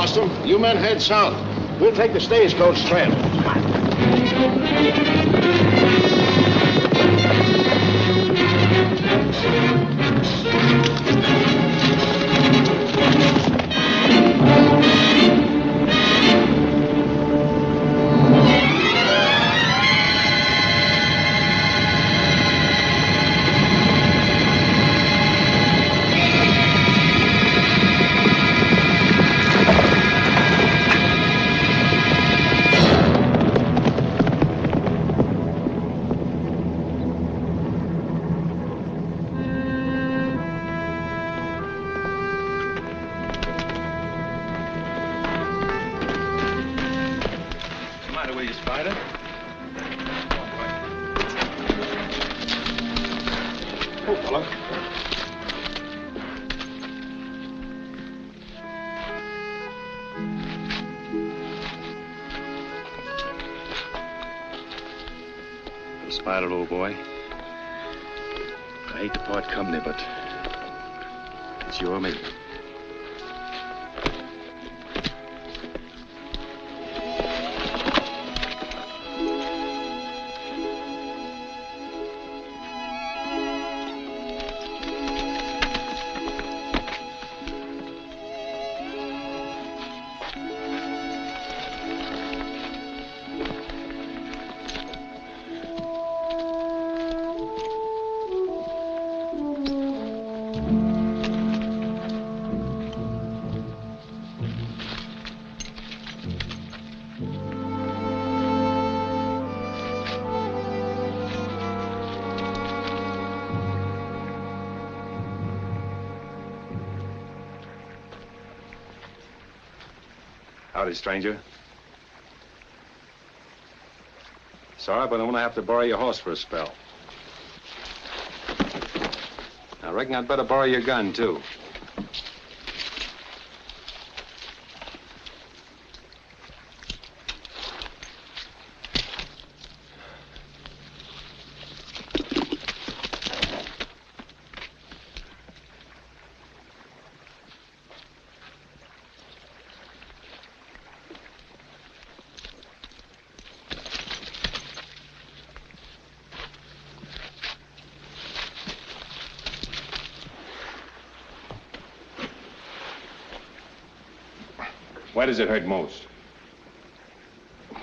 Boston. You men head south. We'll take the stagecoach trail. Come Spider, old boy. I hate to part company, but it's you or me. Howdy, stranger. Sorry, but I'm gonna have to borrow your horse for a spell. I reckon I'd better borrow your gun, too. Where does it hurt most?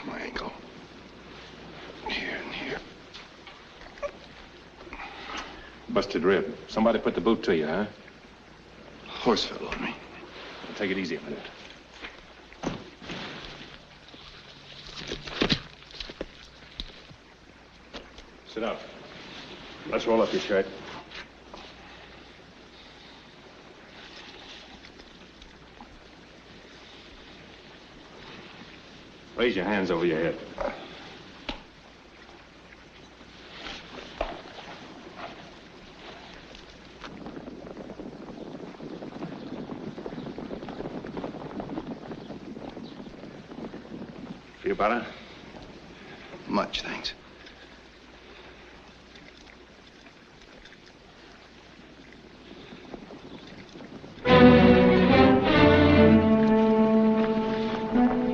My ankle. Here and here. Busted rib. Somebody put the boot to you, huh? Horse fell on me. Well, take it easy a minute. Sit up. Let's roll up your shirt. Raise your hands over your head. Feel better? Much, thanks.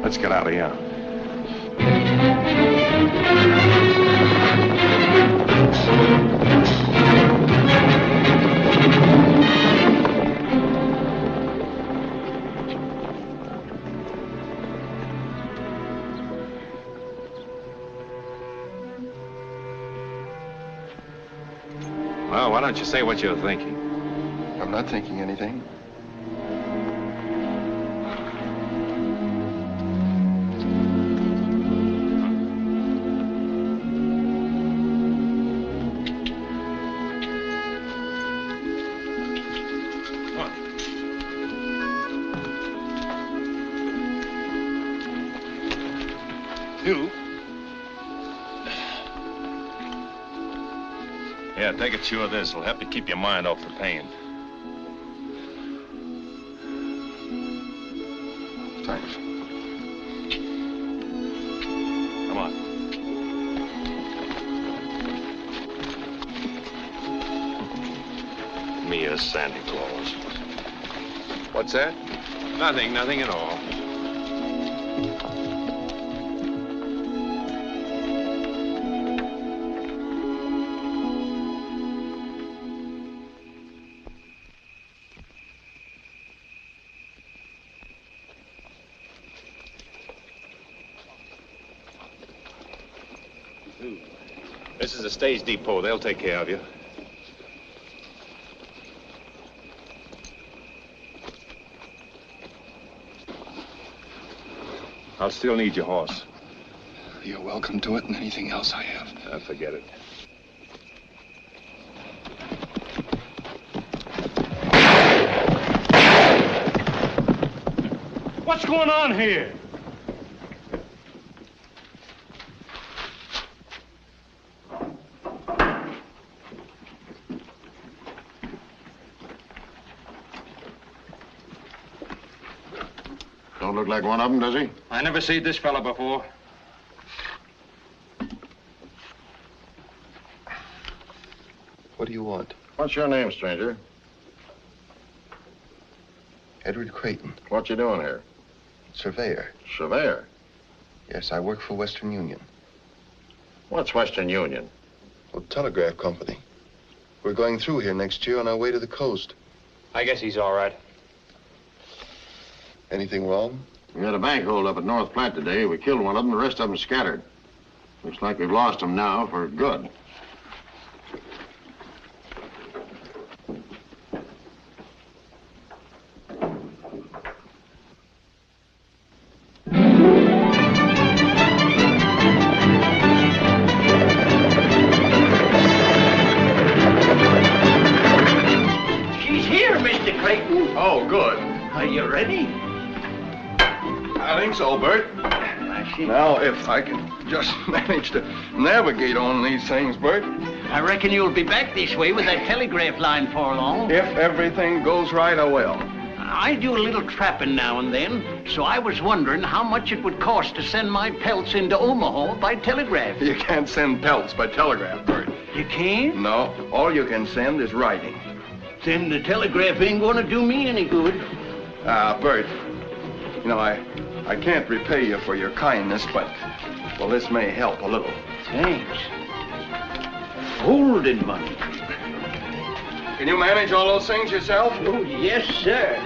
Let's get out of here. Well, why don't you say what you're thinking? I'm not thinking anything. You? Yeah, take a chew of this. It'll help you keep your mind off the pain. Thanks. Come on. Me a Santa Claus. What's that? Nothing at all. This is a stage depot. They'll take care of you. I'll still need your horse. You're welcome to it and anything else I have. Forget it. What's going on here? Don't look like one of them, does he? I never seen this fella before. What do you want? What's your name, stranger? Edward Creighton, What you doing here? surveyor. Surveyor. Yes, I work for Western Union. What's Western Union? Well, telegraph company. We're going through here next year on our way to the coast. I guess he's all right. Anything wrong? We had a bank hold up at North Platte today. We killed one of them. The rest of them scattered. Looks like we've lost them now for good. She's here, Mr. Creighton. Oh, good. Are you ready? I think so, Bert. Now, if I can just manage to navigate on these things, Bert. I reckon you'll be back this way with that telegraph line for long. If everything goes right, I will. I do a little trapping now and then, so I was wondering how much it would cost to send my pelts into Omaha by telegraph. You can't send pelts by telegraph, Bert. You can't? No, all you can send is writing. Then the telegraph ain't gonna do me any good. Bert, you know, I can't repay you for your kindness, but, well, this may help a little. Thanks. Golden money. Can you manage all those things yourself? Oh, yes, sir.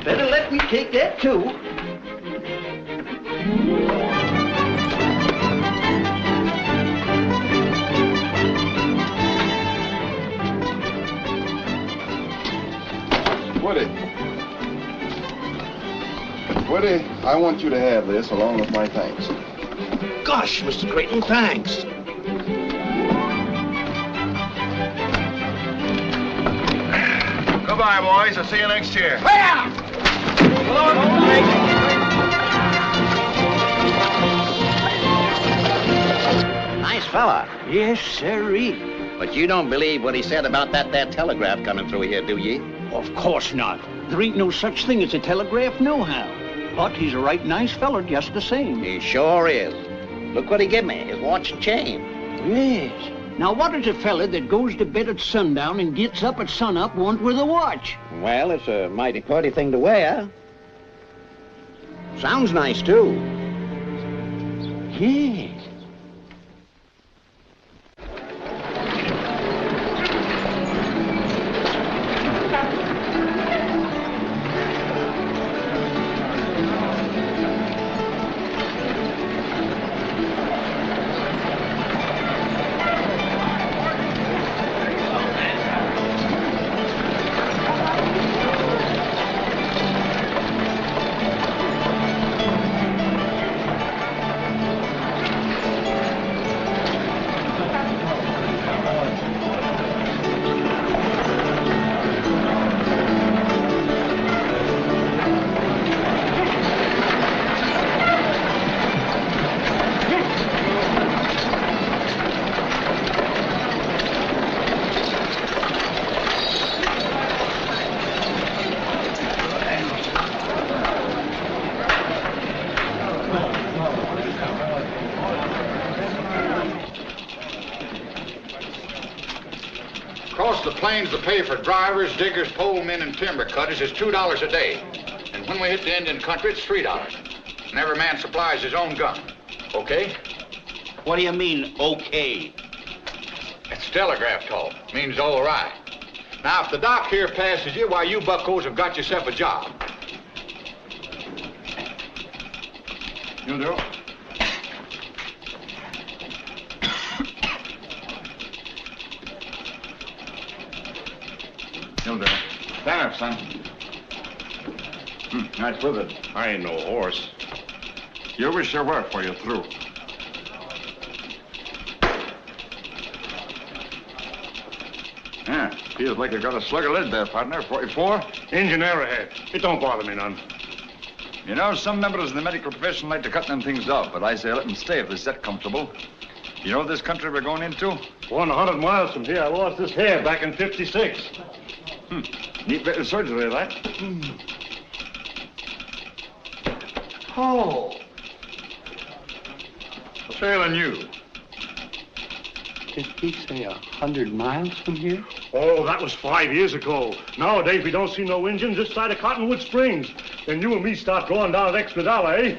Better let me take that, too. Woody, I want you to have this along with my thanks. Gosh, Mr. Creighton, thanks. Goodbye, boys. I'll see you next year. Nice fella. Yes, sirree. But you don't believe what he said about that there telegraph coming through here, do ye? Of course not. There ain't no such thing as a telegraph nohow. But he's a right nice feller just the same. He sure is. Look what he give me, his watch and chain. Yes. Now, what does a fella that goes to bed at sundown and gets up at sunup want with a watch? Well, it's a mighty pretty thing to wear. Sounds nice, too. Yes. Across the plains, the pay for drivers, diggers, pole men, and timber cutters is $2 a day. And when we hit the Indian country, it's $3. And every man supplies his own gun. Okay? What do you mean, okay? It's telegraph talk. Means all right. Now, if the doc here passes you, why, you buckos have got yourself a job. You do? You'll do. Stand up, son. Nice with it. I ain't no horse. You wish you were for you're through. Yeah, feels like you got a slug of lead there, partner. 44? Engine ahead. It don't bother me none. You know, some members of the medical profession like to cut them things off, but I say let them stay if they're that comfortable. You know this country we're going into? 100 miles from here, I lost this hair back in '56. Neat bit of surgery, that. Oh, What's ailing you? did he say 100 miles from here? Oh, that was 5 years ago. Nowadays, we don't see no engines this side of Cottonwood Springs. Then you and me start drawing down an extra dollar, eh?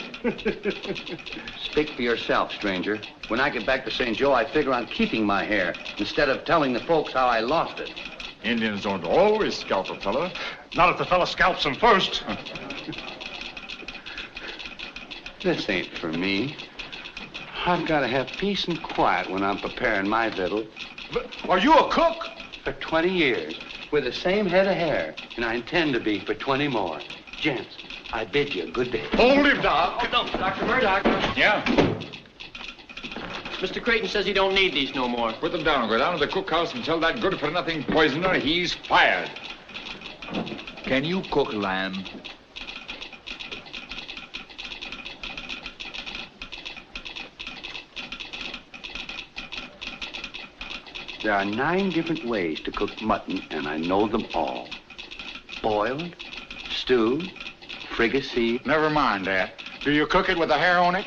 Speak for yourself, stranger. When I get back to St. Joe, I figure on keeping my hair instead of telling the folks how I lost it. Indians don't always scalp a fella. Not if the fella scalps him first. This ain't for me. I've got to have peace and quiet when I'm preparing my victual. Are you a cook? For 20 years, with the same head of hair, and I intend to be for 20 more. Gents, I bid you good day. Hold him, Doc. Dr. Murdoch, Yeah? Mr. Creighton says he don't need these no more. Put them down. Go down to the cookhouse and tell that good-for-nothing poisoner he's fired. Can you cook lamb? There are 9 different ways to cook mutton, and I know them all. Boiled, stewed, fricasseed. Never mind that. Do you cook it with the hair on it?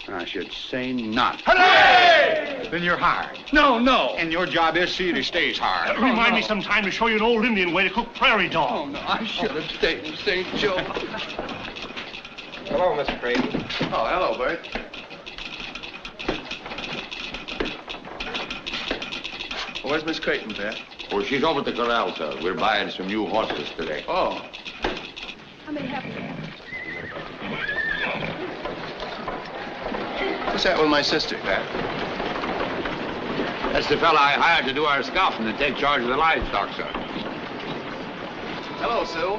I should say not. Hooray! Then you're hired. No, no. And your job is see that he stays hired. Remind me sometime to show you an old Indian way to cook prairie dog. Oh, no, I should have stayed in St. Joe. Hello, Mr. Creighton. Oh, hello, Bert. Where's Miss Creighton, Pat? Oh, she's over at the corral, sir. We're buying some new horses today. Oh. How many have you? What's that with my sister, Pat? That's the fella I hired to do our scalping and take charge of the livestock, sir. Hello, Sue.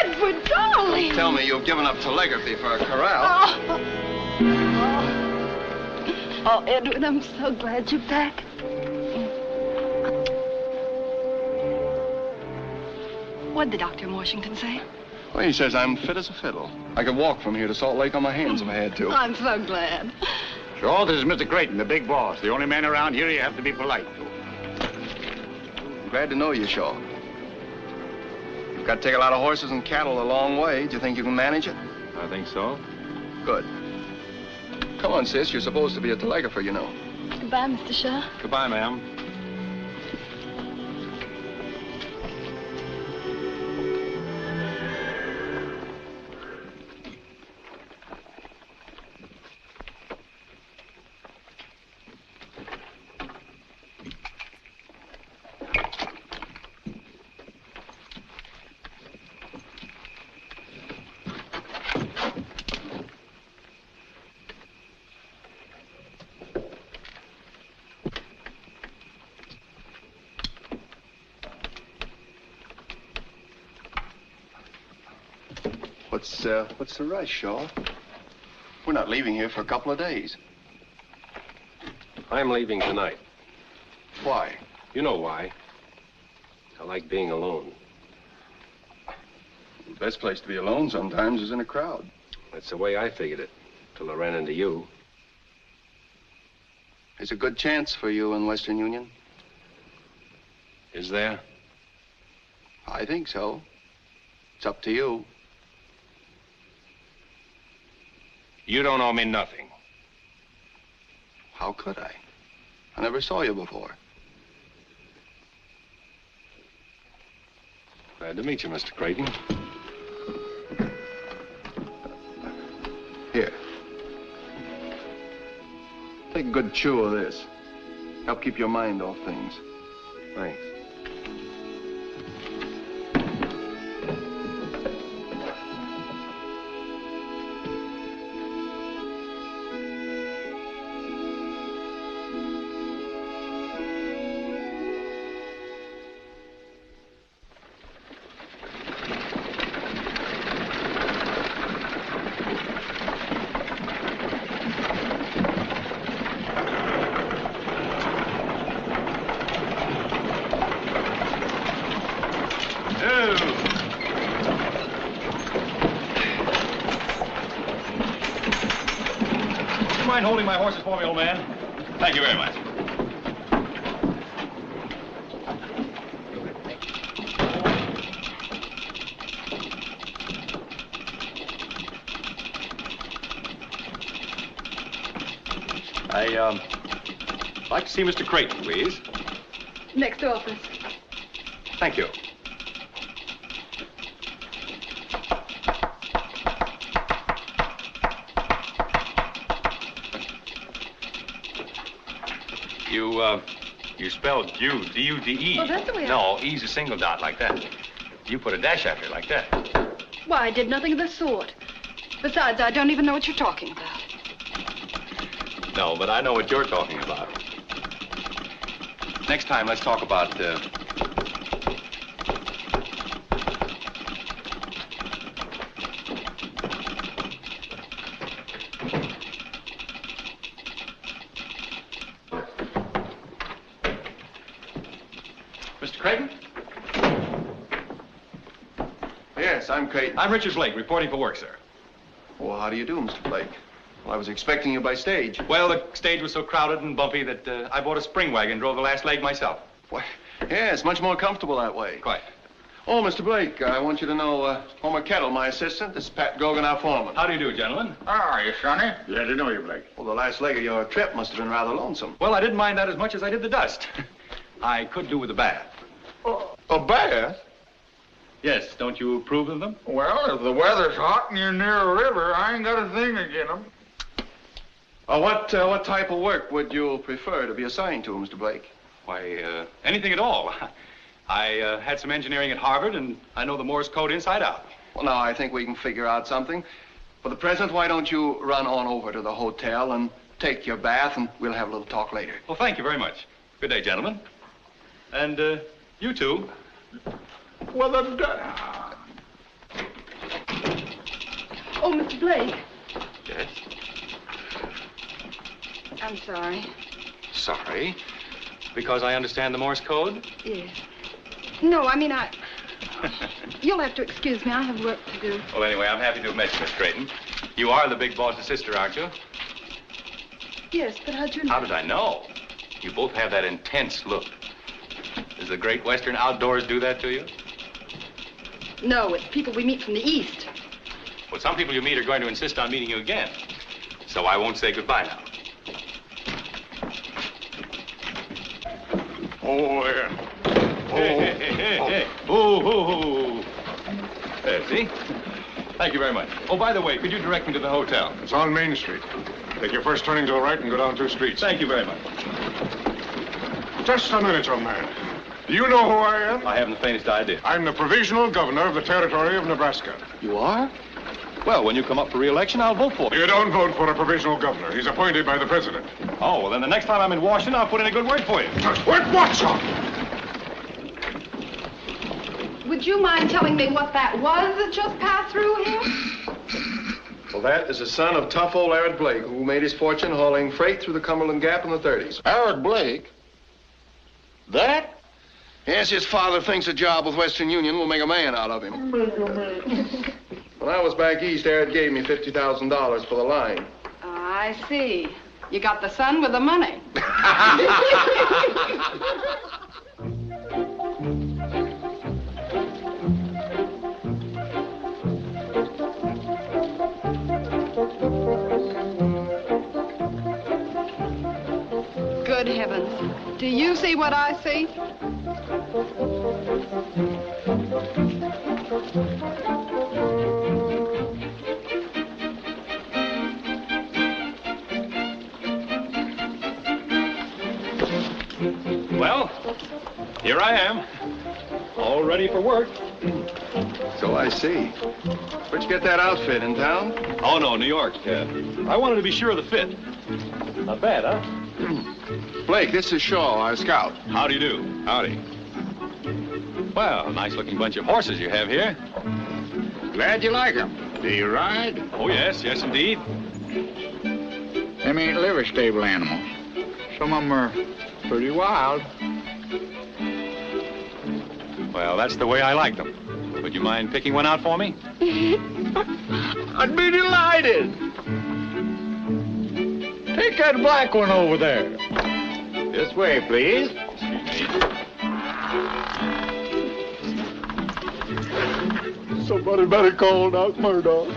Edward, darling! Tell me you've given up telegraphy for a corral. Oh, Edward, I'm so glad you're back. What'd the doctor in Washington say? Well, he says I'm fit as a fiddle. I could walk from here to Salt Lake on my hands if I had to. I'm so glad. Sure, this is Mr. Creighton, the big boss. The only man around here you have to be polite to. I'm glad to know you, Shaw. You've got to take a lot of horses and cattle a long way. Do you think you can manage it? I think so. Good. Come on, sis. You're supposed to be a telegrapher, you know. Goodbye, Mr. Shaw. Goodbye, ma'am. What's the rush, Shaw? We're not leaving here for a couple of days. I'm leaving tonight. Why? You know why. I like being alone. The best place to be alone sometimes is in a crowd. That's the way I figured it, till I ran into you. There's a good chance for you in Western Union. Is there? I think so. It's up to you. You don't owe me nothing. How could I? I never saw you before. Glad to meet you, Mr. Creighton. Here. Take a good chew of this. Help keep your mind off things. Thanks. Do you mind holding my horses for me, old man? Thank you very much. I'd like to see Mr. Creighton, please. Next office. Thank you. You spelled Jude, D-U-D-E. Oh, that's the way No, E's a single dot like that. You put a dash after it like that. Why, I did nothing of the sort. Besides, I don't even know what you're talking about. No, but I know what you're talking about. Next time, let's talk about, Mr. Creighton? Yes, I'm Creighton. I'm Richard Blake, reporting for work, sir. Well, how do you do, Mr. Blake? Well, I was expecting you by stage. Well, the stage was so crowded and bumpy that I bought a spring wagon and drove the last leg myself. Why, yeah, it's much more comfortable that way. Quite. Oh, Mr. Blake, I want you to know Homer Kettle, my assistant. This is Pat Gogan, our foreman. How do you do, gentlemen? How are you, Sonny? Glad to know you, Blake. Well, the last leg of your trip must have been rather lonesome. Well, I didn't mind that as much as I did the dust. I could do with a bath. A bath? Yes, don't you approve of them? Well, if the weather's hot and you're near a river, I ain't got a thing against them. What type of work would you prefer to be assigned to, Mr. Blake? Why, anything at all. I had some engineering at Harvard, and I know the Morse code inside out. Well, now, I think we can figure out something. For the present, why don't you run on over to the hotel and take your bath, and we'll have a little talk later. Well, thank you very much. Good day, gentlemen. And, you two. Well, Oh, Mr. Blake. Yes? I'm sorry. Sorry? Because I understand the Morse code? Yes. No, I mean, You'll have to excuse me. I have work to do. Well, anyway, I'm happy to have met you, Miss Creighton. You are the big boss's sister, aren't you? Yes, but how'd you know? How did I know? You both have that intense look. Does the great Western outdoors do that to you? No, it's people we meet from the East. Well, some people you meet are going to insist on meeting you again. So I won't say goodbye now. Oh, yeah. Hey. Oh. There, see? Thank you very much. Oh, by the way, could you direct me to the hotel? It's on Main Street. Take your first turning to the right and go down 2 streets. Thank you very much. Just a minute, young man. Do you know who I am? I haven't the faintest idea. I'm the provisional governor of the territory of Nebraska. You are? Well, when you come up for re-election, I'll vote for you. You don't vote for a provisional governor. He's appointed by the president. Oh, well, then the next time I'm in Washington, I'll put in a good word for you. Wait, watch out! Would you mind telling me what that was that just passed through here? Well, that is the son of tough old Eric Blake, who made his fortune hauling freight through the Cumberland Gap in the 30s. Eric Blake? That? Yes, his father thinks a job with Western Union will make a man out of him. When I was back east, Eric gave me $50,000 for the line. I see. You got the son with the money. Good heavens. Do you see what I see? Well, here I am, all ready for work. So I see. Where'd you get that outfit, in town? Oh, no, New York. I wanted to be sure of the fit. Not bad, huh? Blake, this is Shaw, our scout. How do you do? Howdy. Well, nice-looking bunch of horses you have here. Glad you like 'em. Do you ride? Oh, yes, indeed. Them ain't liver stable animals. Some of 'em are pretty wild. Well, that's the way I like them. Would you mind picking one out for me? I'd be delighted. Take that black one over there. This way, please. Somebody better call Doc Murdoch.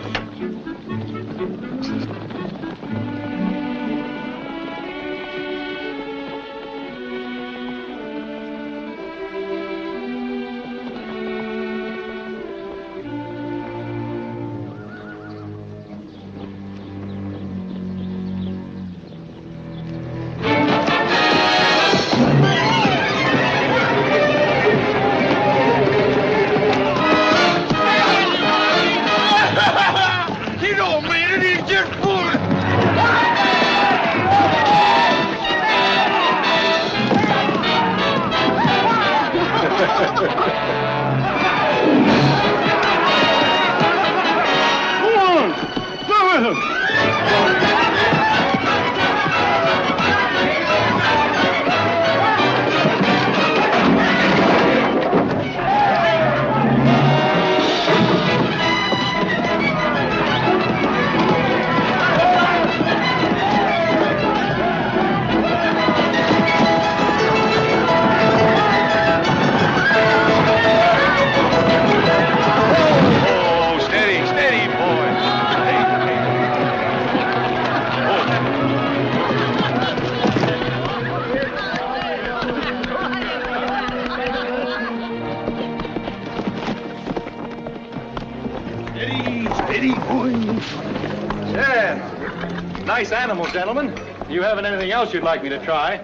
Nice animal, gentlemen. You haven't anything else you'd like me to try?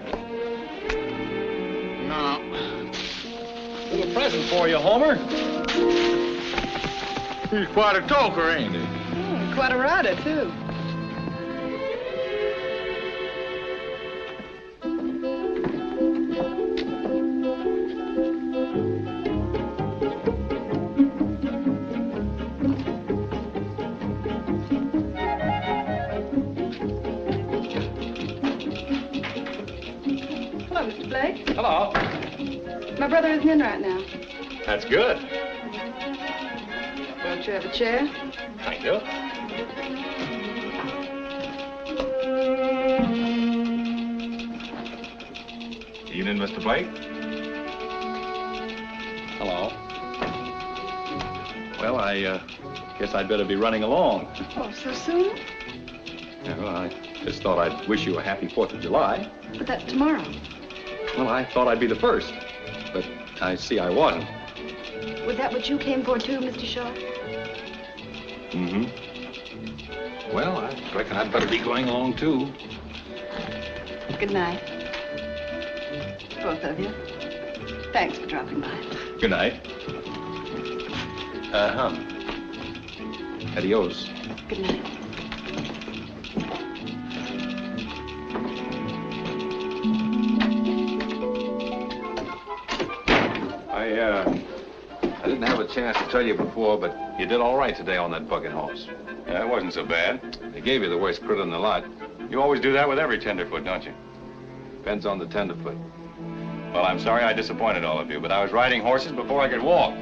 No. Little present for you, Homer. He's quite a talker, ain't he? Quite a rider, too. Hello. My brother isn't in right now. That's good. Won't you have a chair? Thank you. Evening, Mr. Blake. Hello. Well, I guess I'd better be running along. Oh, so soon? Yeah, well, I just thought I'd wish you a happy 4th of July. But that's tomorrow. Well, I thought I'd be the first, but I see I wasn't. Was that what you came for, too, Mr. Shaw? Mm-hmm. Well, I reckon I'd better be going along, too. Good night. Both of you. Thanks for dropping by. Good night. Adios. Good night. I didn't have a chance to tell you before, but you did all right today on that bucking horse. Yeah, it wasn't so bad. They gave you the worst critter in the lot. You always do that with every tenderfoot, don't you? Depends on the tenderfoot. Well, I'm sorry I disappointed all of you, but I was riding horses before I could walk.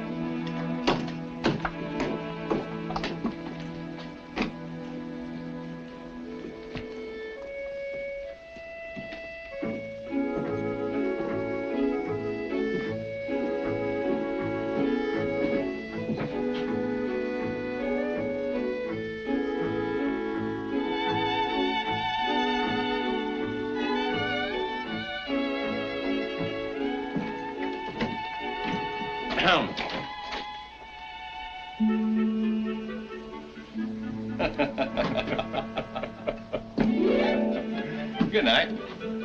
Good night.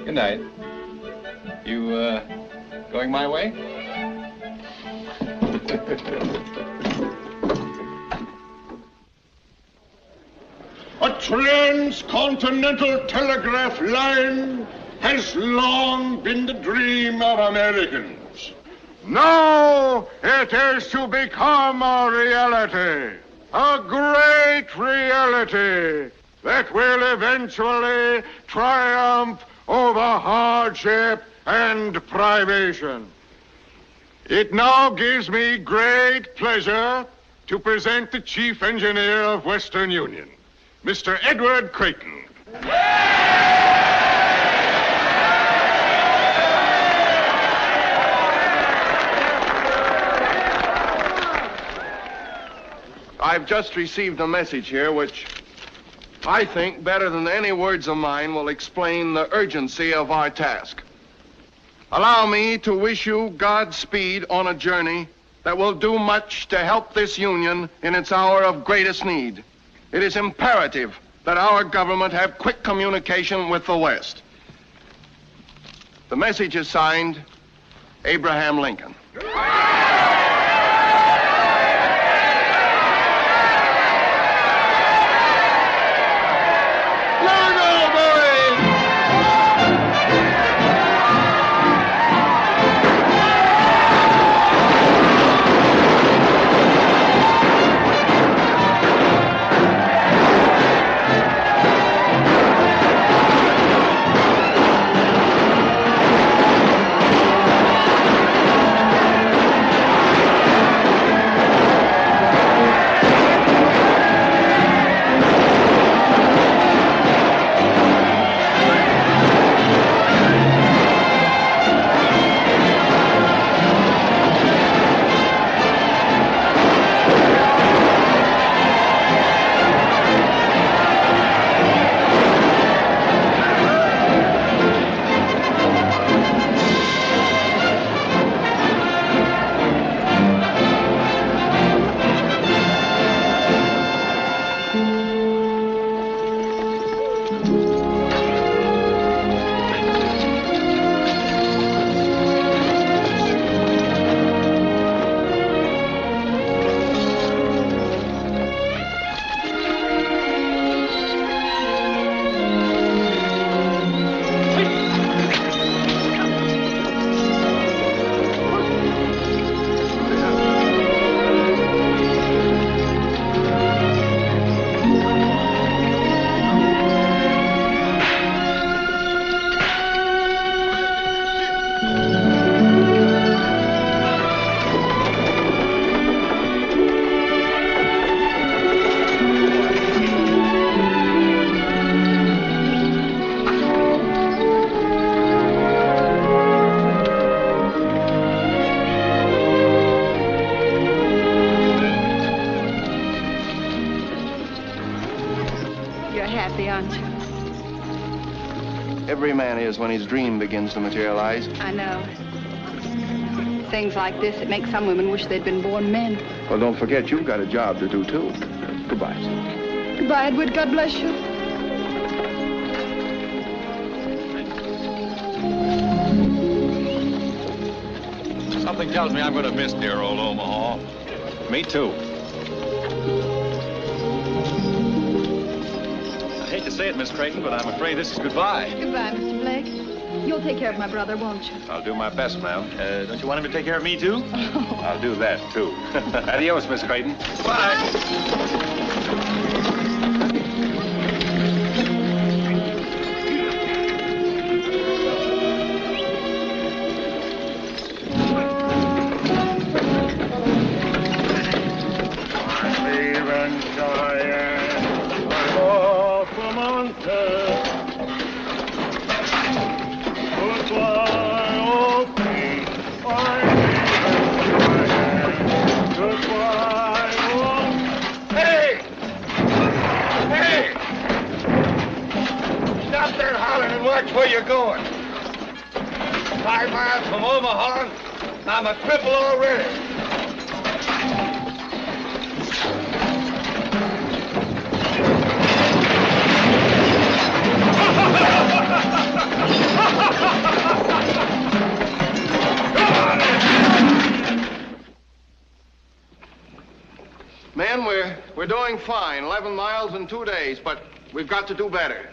Good night. You, going my way? A transcontinental telegraph line has long been the dream of Americans. Now it is to become a reality, a great reality that will eventually triumph over hardship and privation. It now gives me great pleasure to present the Chief Engineer of Western Union, Mr. Edward Creighton. I've just received a message here which I think better than any words of mine will explain the urgency of our task. Allow me to wish you Godspeed on a journey that will do much to help this union in its hour of greatest need. It is imperative that our government have quick communication with the West. The message is signed, Abraham Lincoln. Every man is when his dream begins to materialize. I know. Things like this, it makes some women wish they'd been born men. Well, don't forget, you've got a job to do, too. Goodbye. Goodbye, Edward. God bless you. Something tells me I'm going to miss dear old Omaha. Me too. I hate to say it, Miss Creighton, but I'm afraid this is goodbye. Goodbye, Mr. Blake. You'll take care of my brother, won't you? I'll do my best, ma'am. Don't you want him to take care of me, too? Oh. I'll do that, too. Adios, Miss Creighton. Bye. Where you going? 5 miles from Omaha. I'm a cripple already. Men, we're doing fine. 11 miles in 2 days, but we've got to do better.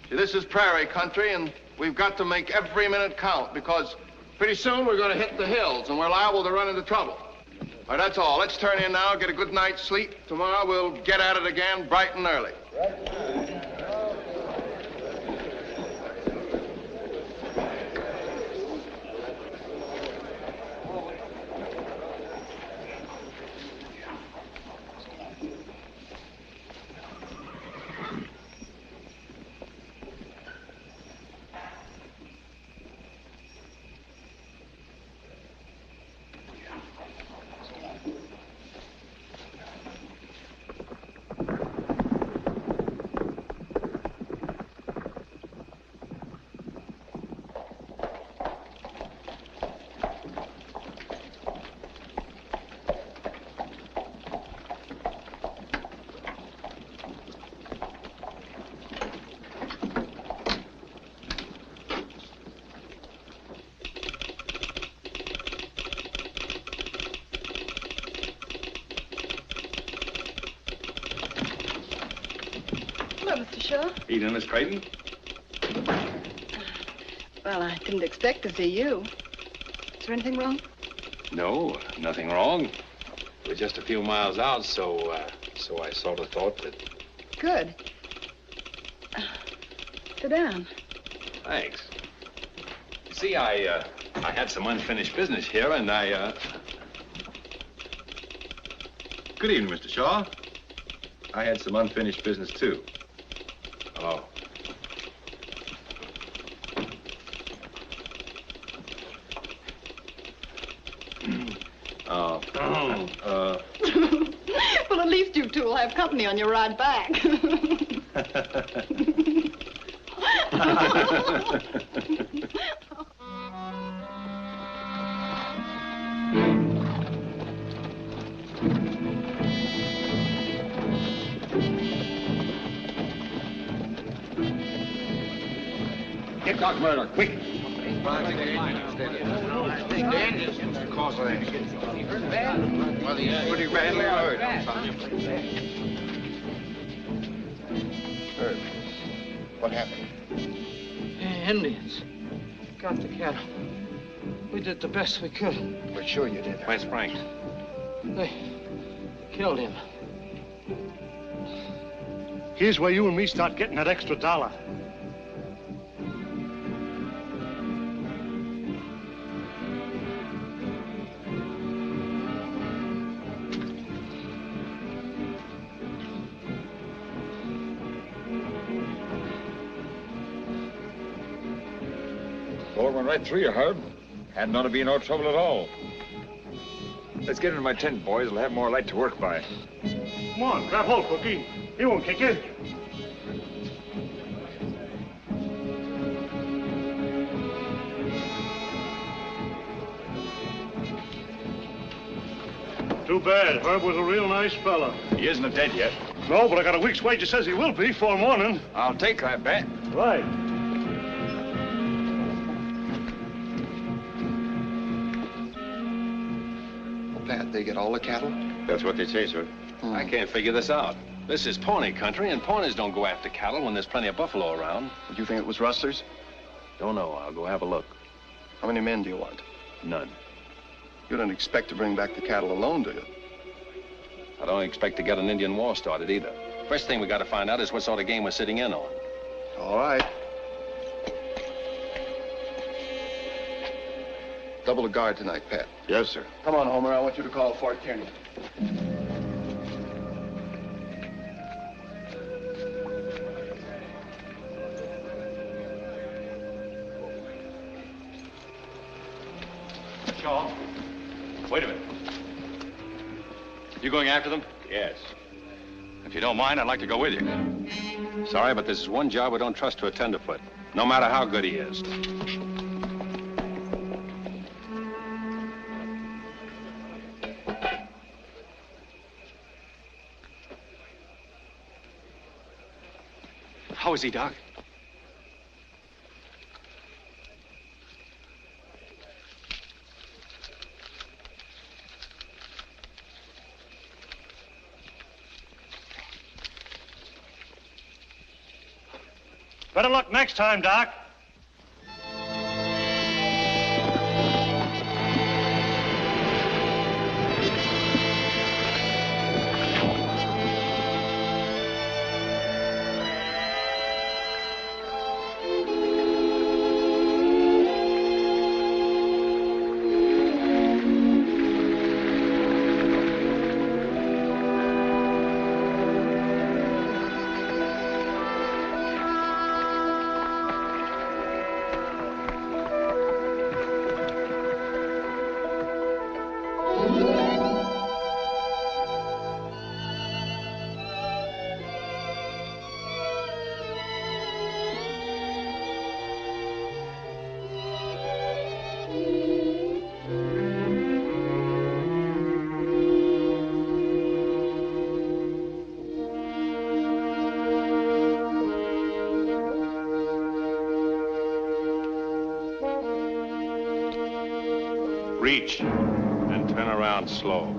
See, this is prairie country, and we've got to make every minute count, because pretty soon we're going to hit the hills, and we're liable to run into trouble. All right, that's all. Let's turn in now, get a good night's sleep. Tomorrow we'll get at it again bright and early. Mr. Shaw. Evening, Miss Creighton. Well, I didn't expect to see you. Is there anything wrong? No, nothing wrong. We're just a few miles out, so I sort of thought that... Good. Sit down. Thanks. You see, I had some unfinished business here, and Good evening, Mr. Shaw. I had some unfinished business, too. Oh. Well, at least you two will have company on your ride back. Get Doc Murdoch, quick. Well, he's pretty badly hurt. Herb, what happened? Indians got the cattle. We did the best we could. We're sure you did. Where's Frank? They killed him. Here's where you and me start getting that extra $1. Bullet went right through you, Herb. Hadn't ought to be no trouble at all. Let's get into my tent, boys. We'll have more light to work by. Come on, grab hold, Cookie. He won't kick you. Too bad. Herb was a real nice fella. He isn't dead yet. No, but I got a week's wages says he will be before morning. I'll take that bet. Right. Pat, they get all the cattle? That's what they say, sir. I can't figure this out. This is Pawnee country, and Pawnees don't go after cattle when there's plenty of buffalo around. Do you think it was rustlers? Don't know. I'll go have a look. How many men do you want? None. You don't expect to bring back the cattle alone, do you? I don't expect to get an Indian war started either. First thing we got to find out is what sort of game we're sitting in on. All right. Double the guard tonight, Pat. Yes, sir. Come on, Homer. I want you to call Fort Kearney. Shaw, wait a minute. You going after them? Yes. If you don't mind, I'd like to go with you. Sorry, but this is one job we don't trust to a tenderfoot, no matter how good he is. How is he, Doc? Better luck next time, Doc. Reach and turn around slow.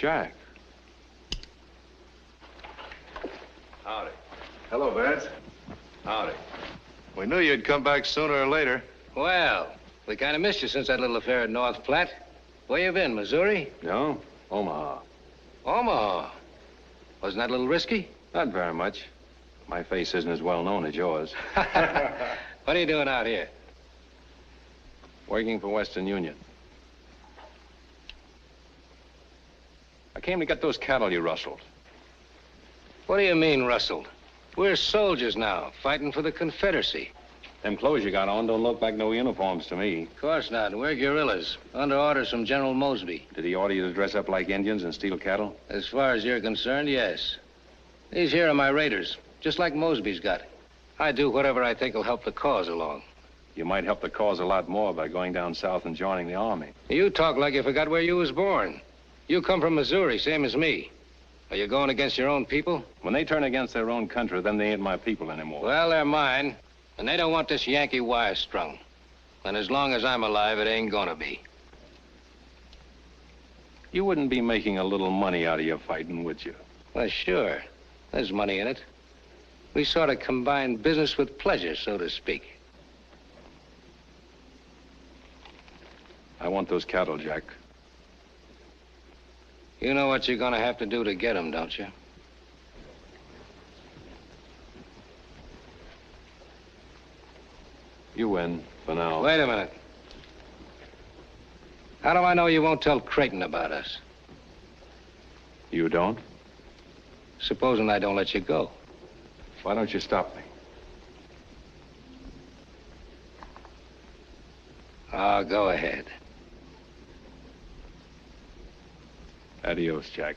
Jack. Howdy. Hello, Vance. Howdy. We knew you'd come back sooner or later. Well, we kind of missed you since that little affair at North Platte. Where you been, Missouri? No, Omaha. Omaha. Wasn't that a little risky? Not very much. My face isn't as well known as yours. What are you doing out here? Working for Western Union. I came to get those cattle you rustled. What do you mean, rustled? We're soldiers now, fighting for the Confederacy. Them clothes you got on don't look like no uniforms to me. Of course not. We're guerrillas, under orders from General Mosby. Did he order you to dress up like Indians and steal cattle? As far as you're concerned, yes. These here are my raiders, just like Mosby's got. I do whatever I think will help the cause along. You might help the cause a lot more by going down south and joining the Army. You talk like you forgot where you was born. You come from Missouri, same as me. Are you going against your own people? When they turn against their own country, then they ain't my people anymore. Well, they're mine, and they don't want this Yankee wire strung. And as long as I'm alive, it ain't gonna be. You wouldn't be making a little money out of your fighting, would you? Well, sure. There's money in it. We sort of combine business with pleasure, so to speak. I want those cattle, Jack. You know what you're gonna have to do to get them, don't you? You win, for now. Wait a minute. How do I know you won't tell Creighton about us? You don't? Supposing I don't let you go. Why don't you stop me? Oh, go ahead. Adios, Jack.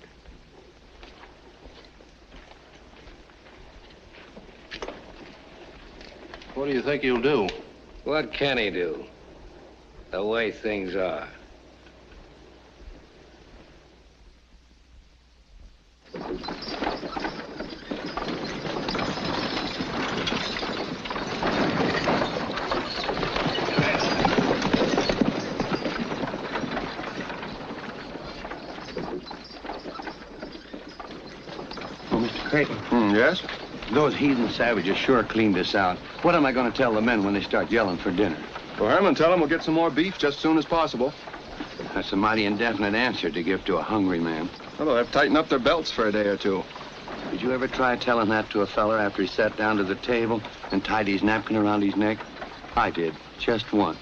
What do you think he'll do? What can he do? The way things are. Creighton. Yes? Those heathen savages sure cleaned us out. What am I going to tell the men when they start yelling for dinner? Well, Herman, tell them we'll get some more beef just as soon as possible. That's a mighty indefinite answer to give to a hungry man. Well, they'll have to tighten up their belts for a day or two. Did you ever try telling that to a feller after he sat down to the table and tied his napkin around his neck? I did, just once.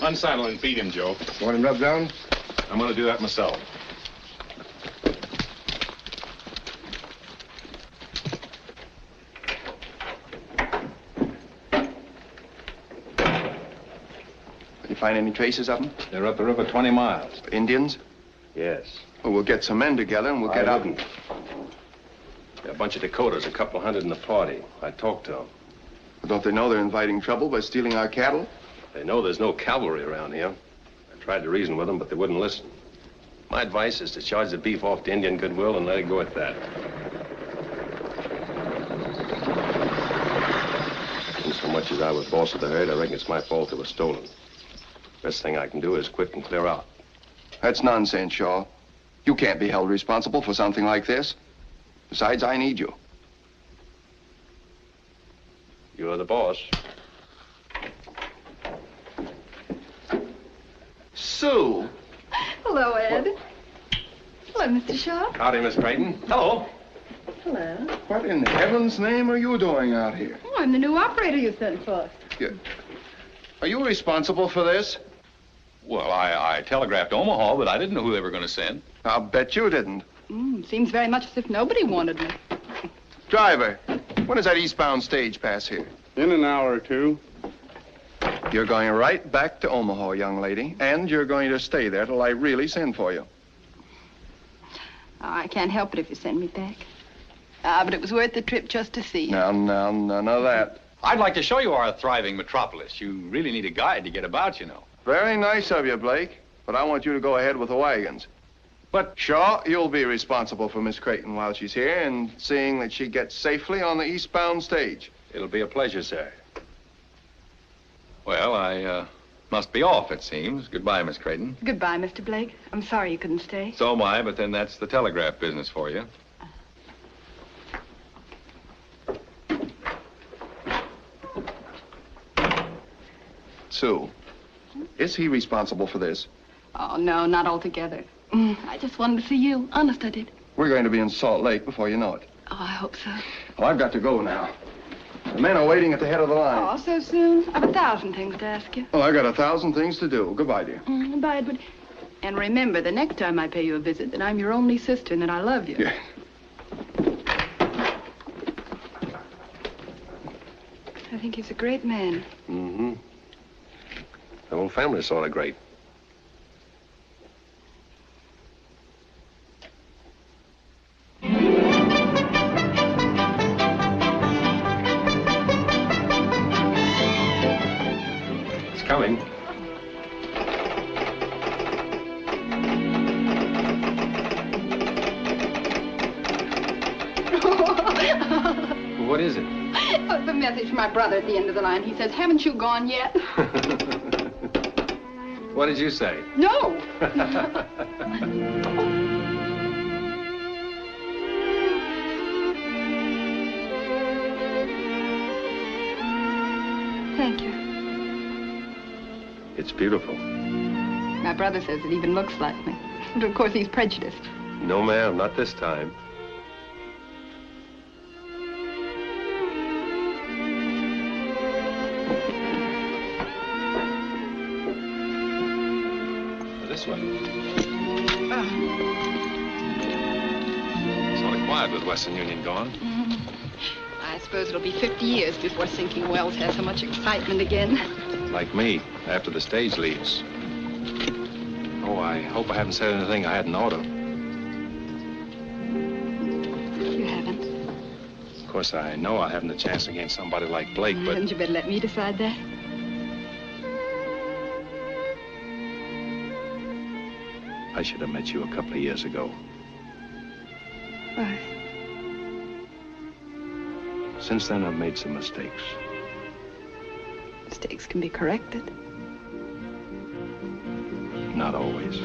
Unsaddle and feed him, Joe. You want him rubbed down? I'm going to do that myself. Did you find any traces of them? They're up the river 20 miles. Indians? Yes. Well, we'll get some men together and we'll get out. There are a bunch of Dakotas, a couple hundred in the party. I talked to them. Don't they know they're inviting trouble by stealing our cattle? They know there's no cavalry around here. I tried to reason with them, but they wouldn't listen. My advice is to charge the beef off to Indian goodwill and let it go at that. And so much as I was boss of the herd, I reckon it's my fault they were stolen. Best thing I can do is quit and clear out. That's nonsense, Shaw. You can't be held responsible for something like this. Besides, I need you. You're the boss. Sue! Hello, Ed. Hello, Mr. Shaw. Howdy, Miss Creighton. Hello. Hello. What in heaven's name are you doing out here? Oh, I'm the new operator you sent for. Are you responsible for this? Well, I telegraphed Omaha, but I didn't know who they were going to send. I'll bet you didn't. Seems very much as if nobody wanted me. Driver, when does that eastbound stage pass here? In an hour or two. You're going right back to Omaha, young lady, and you're going to stay there till I really send for you. Oh, I can't help it if you send me back. But it was worth the trip just to see you. Now, none of that. I'd like to show you our thriving metropolis. You really need a guide to get about, you know. Very nice of you, Blake, but I want you to go ahead with the wagons. But, Shaw, you'll be responsible for Miss Creighton while she's here and seeing that she gets safely on the eastbound stage. It'll be a pleasure, sir. Well, I must be off, it seems. Goodbye, Miss Creighton. Goodbye, Mr. Blake. I'm sorry you couldn't stay. So am I, but then that's the telegraph business for you. Sue, is he responsible for this? Oh, no, not altogether. I just wanted to see you. Honest, I did. We're going to be in Salt Lake before you know it. Oh, I hope so. Well, I've got to go now. The men are waiting at the head of the line. Oh, so soon? I've 1,000 things to ask you. Well, I've got 1,000 things to do. Goodbye, dear. Goodbye, Edward. And remember, the next time I pay you a visit, that I'm your only sister and that I love you. Yeah. I think he's a great man. Mm-hmm. The whole family's sort of great. It's coming. What is it? Oh, it's a message from my brother at the end of the line. He says, haven't you gone yet? What did you say? No. Thank you. It's beautiful. My brother says it even looks like me. But of course, he's prejudiced. No, ma'am, not this time. This way. Sort of quiet with Western Union gone. I suppose it'll be 50 years before Sinking Wells has so much excitement again. Like me, after the stage leaves. Oh, I hope I haven't said anything I hadn't ought to. You haven't. Of course, I know I haven't a chance against somebody like Blake, but... Hadn't you better let me decide that? I should have met you a couple of years ago. Why? Since then, I've made some mistakes. Mistakes can be corrected. Not always.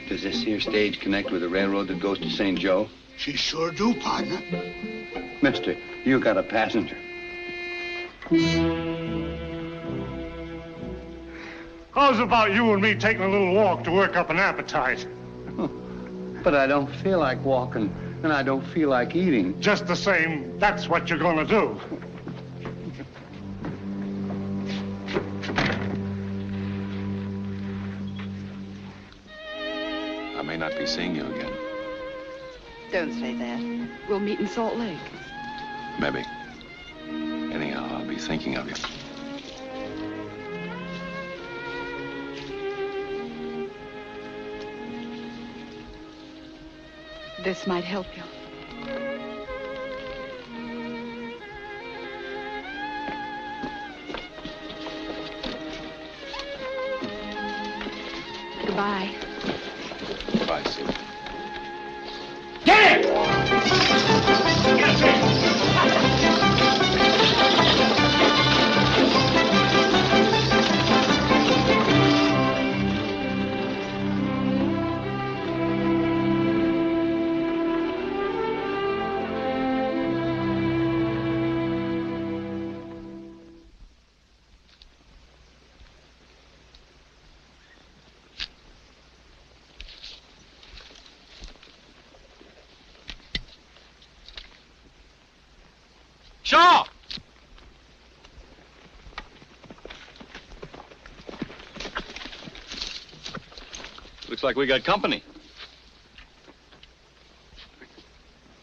Does this here stage connect with the railroad that goes to St. Joe? She sure do, partner. Mister, you got a passenger. How's about you and me taking a little walk to work up an appetite? But I don't feel like walking, and I don't feel like eating. Just the same, that's what you're gonna do. I may not be seeing you again. Don't say that. We'll meet in Salt Lake. Maybe. Anyhow, I'll be thinking of you. This might help you. Goodbye. Bye, Sue. Get it! Get it! Shaw! Looks like we got company.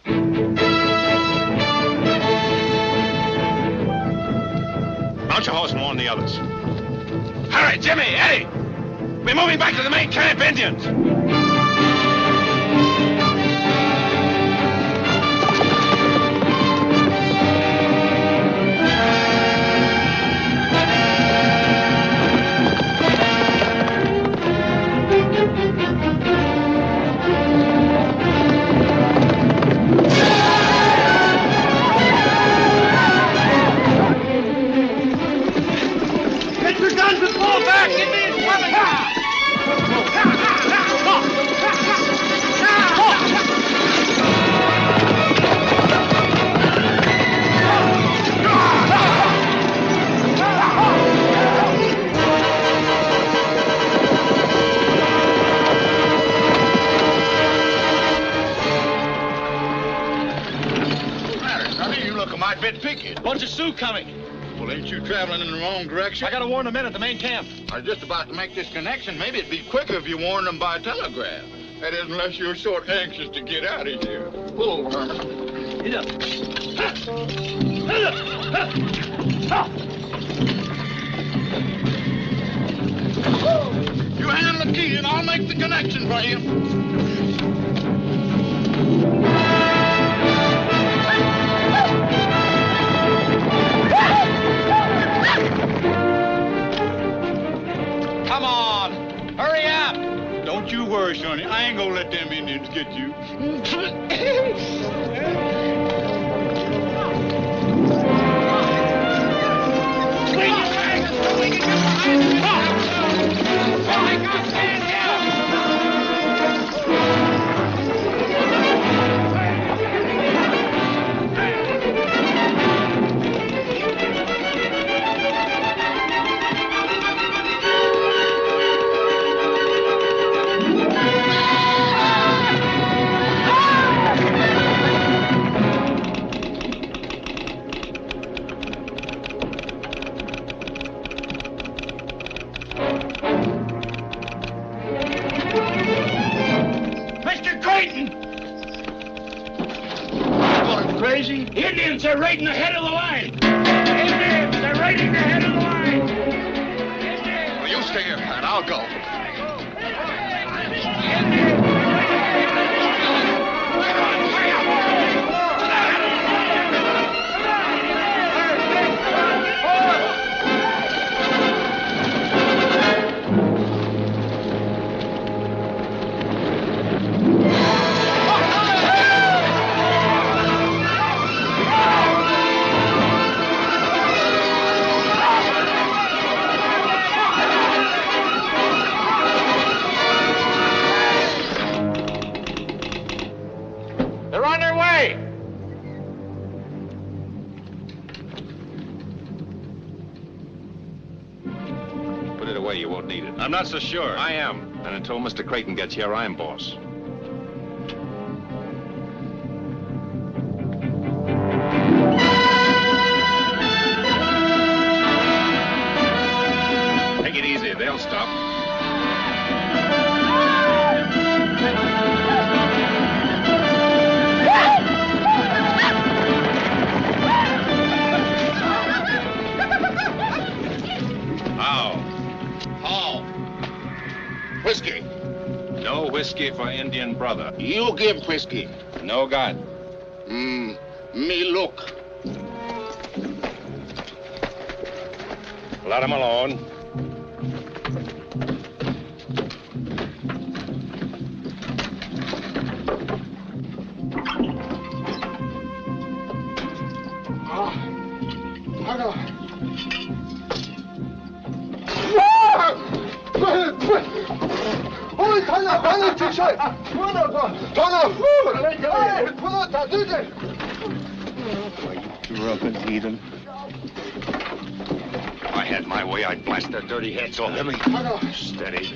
Mount your horse and warn the others. Hurry, Jimmy, Eddie! We're moving back to the main camp, Indians! Get your guns and fall back! Indians coming! You look a mite bit picky. Bunch of Sioux coming. Well, ain't you traveling in the wrong direction? I gotta warn the men at the main camp. I was just about to make this connection. Maybe it'd be quicker if you warned them by telegraph. That is, unless you're sort anxious to get out of here. Pull, Herman. Get up. You handle the key and I'll make the connection for you. Come on! Hurry up! Don't you worry, Sonny. I ain't gonna let them Indians get you. Mr. Creighton! Going crazy? Indians are raiding the head of the line! Indians are raiding the head of the line! Well, you stay here, Pat. I'll go. They're on their way! Put it away, you won't need it. I'm not so sure. I am. And until Mr. Creighton gets here, I'm boss. Take it easy, they'll stop. How? Whiskey. No whiskey for Indian brother. You give whiskey. No God. Me look. Let him alone. Drunken heathen. If I had my way, I'd blast their dirty heads off. Steady.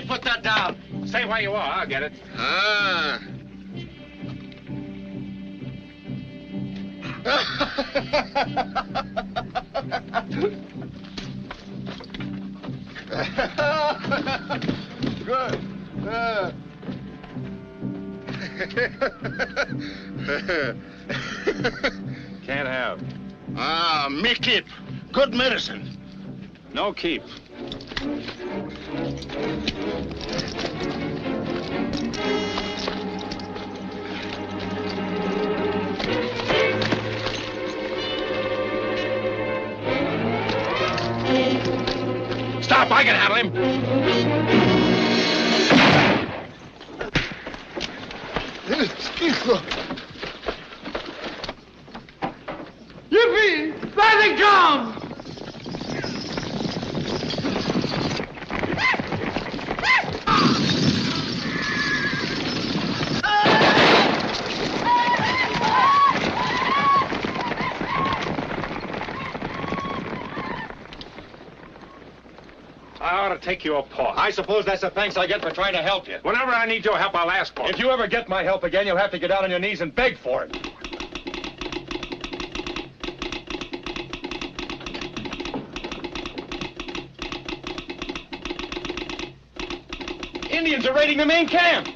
put that down. Stay where you are. I'll get it. Ah. Good. Can't have. Ah, me keep. Good medicine. No keep. Stop, I can handle him. Yippee! There they come! I ought to take you apart. I suppose that's the thanks I get for trying to help you. Whenever I need your help, I'll ask for it. If you ever get my help again, you'll have to get down on your knees and beg for it. Indians are raiding the main camp.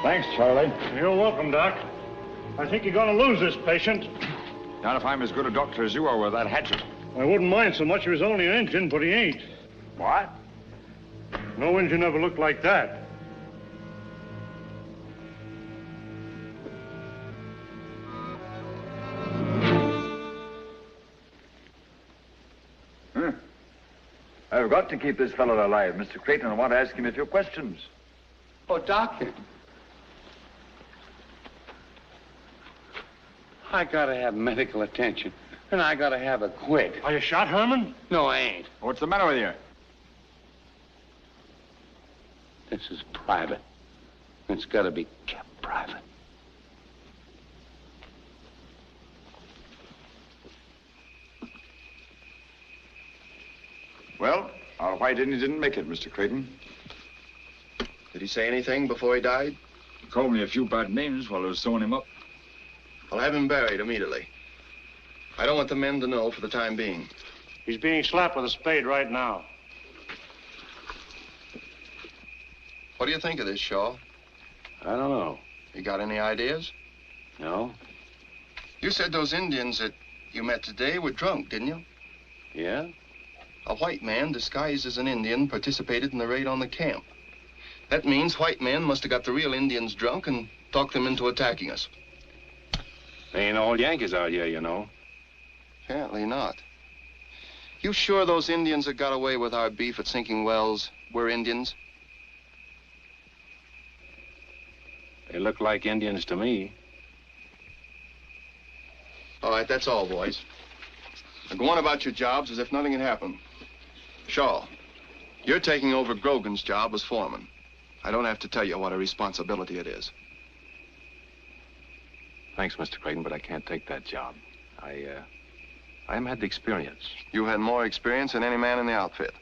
Thanks, Charlie. You're welcome, Doc. I think you're going to lose this patient. Not if I'm as good a doctor as you are with that hatchet. I wouldn't mind so much if he was only an Injun, but he ain't. What? No Injun ever looked like that. I've got to keep this fellow alive, Mr. Creighton. I want to ask him a few questions. Oh, Doctor. I gotta have medical attention, and I gotta have it quick. Are you shot, Herman? No, I ain't. What's the matter with you? This is private. It's gotta be kept private. Well, our white Indian didn't make it, Mr. Creighton. Did he say anything before he died? He called me a few bad names while I was sewing him up. I'll have him buried immediately. I don't want the men to know for the time being. He's being slapped with a spade right now. What do you think of this, Shaw? I don't know. You got any ideas? No? You said those Indians that you met today were drunk, didn't you? Yeah? A white man disguised as an Indian participated in the raid on the camp. That means white men must have got the real Indians drunk and talked them into attacking us. They ain't all Yankees out here, you know. Apparently not. You sure those Indians that got away with our beef at Sinking Wells were Indians? They look like Indians to me. All right, that's all, boys. Now go on about your jobs as if nothing had happened. Shaw, you're taking over Grogan's job as foreman. I don't have to tell you what a responsibility it is. Thanks, Mr. Creighton, but I can't take that job. I haven't had the experience. You had more experience than any man in the outfit.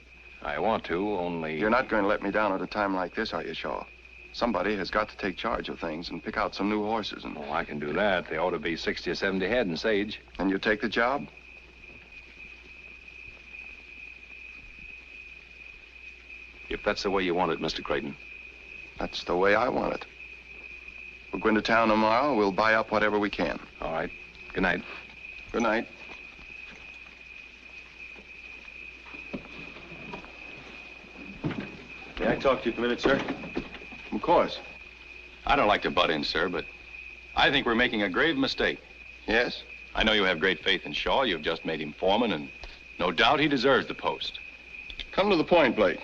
I want to, only... You're not going to let me down at a time like this, are you, Shaw? Somebody has got to take charge of things and pick out some new horses and... Oh, I can do that. There ought to be 60 or 70 head in Sage. And you take the job? If that's the way you want it, Mr. Creighton. That's the way I want it. We'll go into town tomorrow. We'll buy up whatever we can. All right. Good night. Good night. May I talk to you for a minute, sir? Of course. I don't like to butt in, sir, but I think we're making a grave mistake. Yes? I know you have great faith in Shaw. You've just made him foreman, and no doubt he deserves the post. Come to the point, Blake.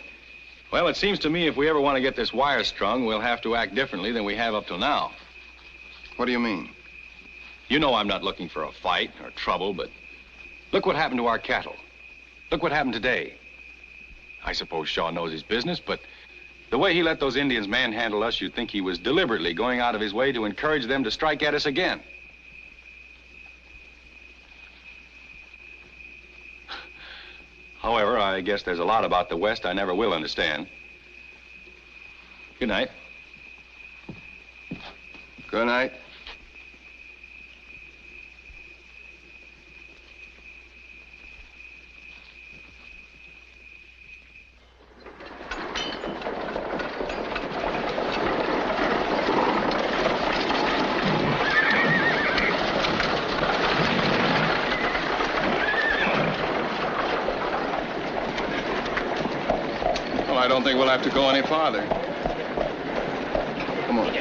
Well, it seems to me if we ever want to get this wire strung, we'll have to act differently than we have up till now. What do you mean? You know I'm not looking for a fight or trouble, but look what happened to our cattle. Look what happened today. I suppose Shaw knows his business, but the way he let those Indians manhandle us, you'd think he was deliberately going out of his way to encourage them to strike at us again. However, I guess there's a lot about the West I never will understand. Good night. Good night. I don't think we'll have to go any farther. Come on.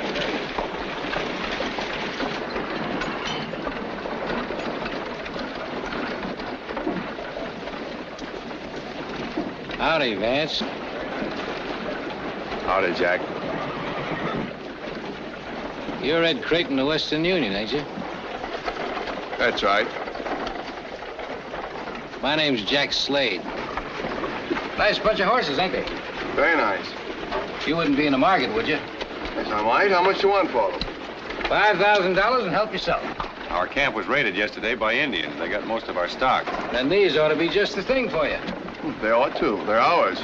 Howdy, Vance. Howdy, Jack. You're Ed Creighton of Western Union, ain't you? That's right. My name's Jack Slade. Nice bunch of horses, ain't they? Very nice. You wouldn't be in the market, would you? Yes, I might. How much do you want for them? $5,000 and help yourself. Our camp was raided yesterday by Indians. They got most of our stock. Then these ought to be just the thing for you. They ought to. They're ours.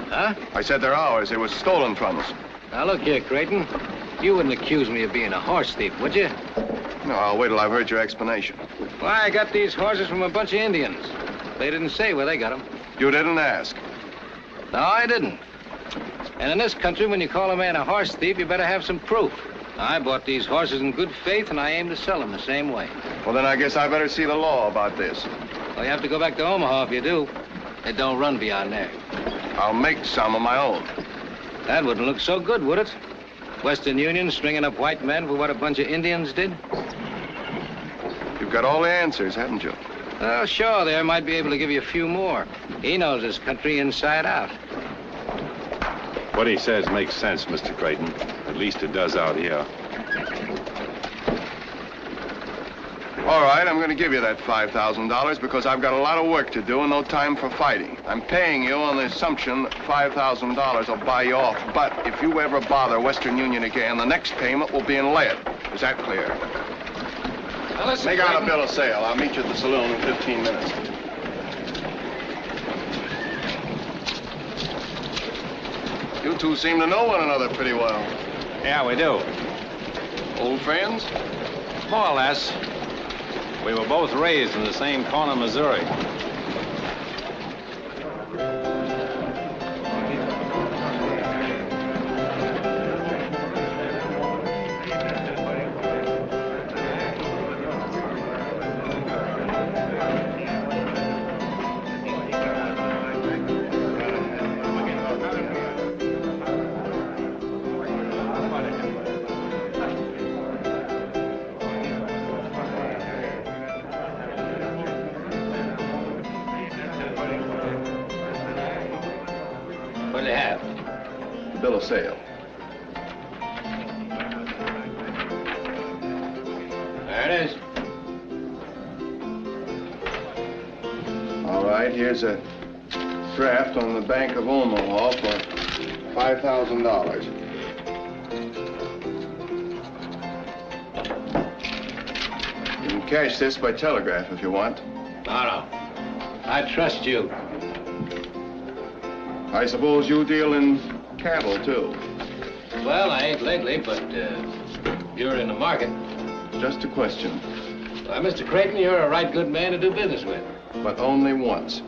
Huh? I said they're ours. They were stolen from us. Now, look here, Creighton. You wouldn't accuse me of being a horse thief, would you? No, I'll wait till I've heard your explanation. Why, I got these horses from a bunch of Indians. They didn't say where they got them. You didn't ask. No, I didn't. And in this country, when you call a man a horse thief, you better have some proof. I bought these horses in good faith, and I aim to sell them the same way. Well, then I guess I better see the law about this. Well, you have to go back to Omaha if you do. It don't run beyond there. I'll make some of my own. That wouldn't look so good, would it? Western Union stringing up white men for what a bunch of Indians did? You've got all the answers, haven't you? Well, sure, there might be able to give you a few more. He knows this country inside out. What he says makes sense, Mr. Creighton. At least it does out here. All right, I'm going to give you that $5,000 because I've got a lot of work to do and no time for fighting. I'm paying you on the assumption that $5,000 will buy you off. But if you ever bother Western Union again, the next payment will be in lead. Is that clear? Now, listen, Make out a bill of sale. I'll meet you at the saloon in 15 minutes. You two seem to know one another pretty well. Yeah, we do. Old friends? More or less. We were both raised in the same corner of Missouri. What do you have? The bill of sale. There it is. All right, here's a draft on the Bank of Omaha for $5,000. You can cash this by telegraph if you want. No. I trust you. I suppose you deal in cattle, too. Well, I ain't lately, but you're in the market. Just a question. Why, Mr. Creighton, you're a right good man to do business with. But only once.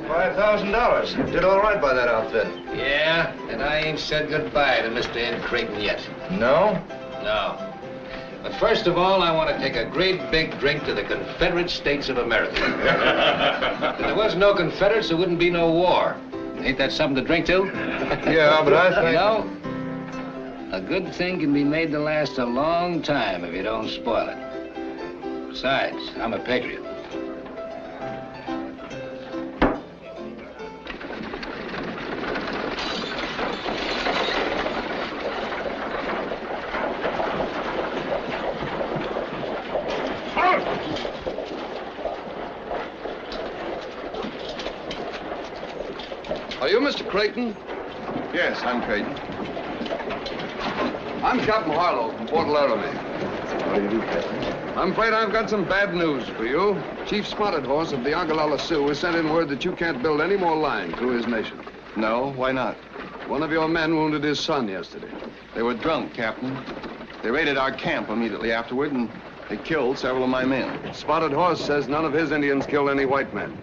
$5,000. Did all right by that outfit. Yeah, and I ain't said goodbye to Mr. Ed Creighton yet. No? No. But first of all, I want to take a great big drink to the Confederate States of America. If there was no Confederates, there wouldn't be no war. Ain't that something to drink to? Yeah, but I think... You know, a good thing can be made to last a long time if you don't spoil it. Besides, I'm a patriot. Are you Mr. Creighton? Yes, I'm Creighton. I'm Captain Harlow from Port Laramie. What do you do, Captain? I'm afraid I've got some bad news for you. Chief Spotted Horse of the Ogallala Sioux has sent in word that you can't build any more line through his nation. No? Why not? One of your men wounded his son yesterday. They were drunk, Captain. They raided our camp immediately afterward, and they killed several of my men. Spotted Horse says none of his Indians killed any white men.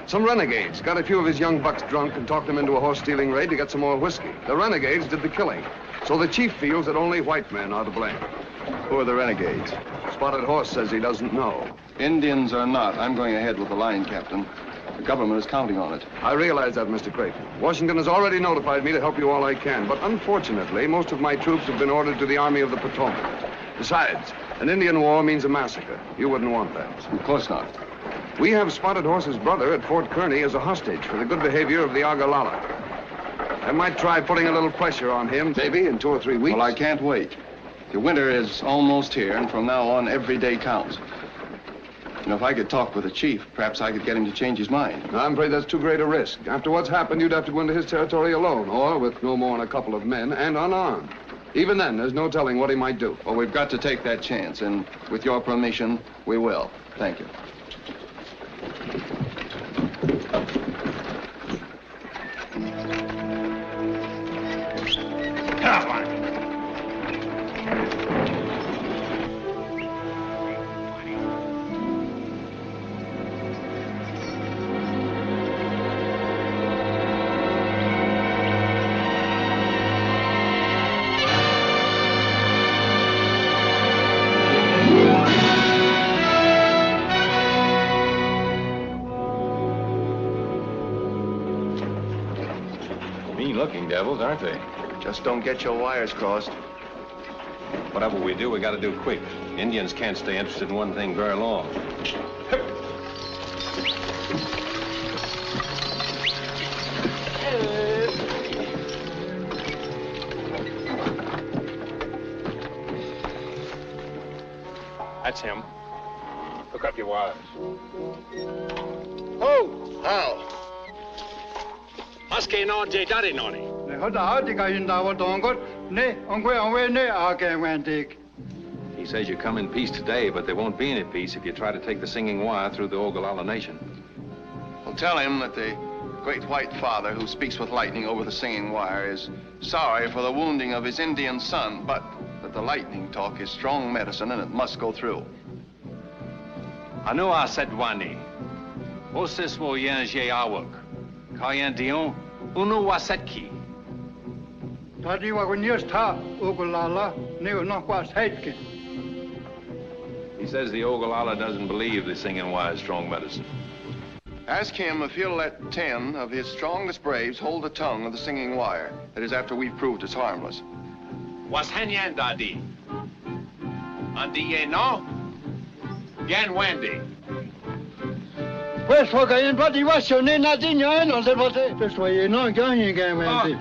Some renegades got a few of his young bucks drunk and talked them into a horse-stealing raid to get some more whiskey. The renegades did the killing. So the chief feels that only white men are to blame. Who are the renegades? Spotted Horse says he doesn't know. Indians or not, I'm going ahead with the line, Captain. The government is counting on it. I realize that, Mr. Creighton. Washington has already notified me to help you all I can, but unfortunately, most of my troops have been ordered to the Army of the Potomac. Besides, an Indian war means a massacre. You wouldn't want that. Of course not. We have Spotted Horse's brother at Fort Kearny as a hostage for the good behavior of the Ogallala. I might try putting a little pressure on him, maybe in 2 or 3 weeks. Well, I can't wait. The winter is almost here, and from now on, every day counts. You know, if I could talk with the chief, perhaps I could get him to change his mind. No, I'm afraid that's too great a risk. After what's happened, you'd have to go into his territory alone, or with no more than a couple of men, and unarmed. Even then, there's no telling what he might do. Well, we've got to take that chance, and with your permission, we will. Thank you. Come on. Mean-looking devils, aren't they? Just don't get your wires crossed. Whatever we do, we got to do quick. Indians can't stay interested in one thing very long. That's him. Hook up your wires. Oh, how? Aske no je dari noni. He says you come in peace today, but there won't be any peace if you try to take the singing wire through the Ogallala Nation. Well, tell him that the great white father who speaks with lightning over the singing wire is sorry for the wounding of his Indian son, but that the lightning talk is strong medicine and it must go through. Anu asedwani. Osis wo yen je awak. Kayan dion. Unu wasetki. Tadi wa gunyesta Ogallala ne no kwa saitke. He says the Ogallala doesn't believe the singing wire is strong medicine. Ask him if he'll let 10 of his strongest braves hold the tongue of the singing wire. That is, after we've proved it's harmless. Was henyan dadi. Andi ye no? Gan Wendy. Pues for gain body was your name not in your end on the body. Just why you know going again Wendy.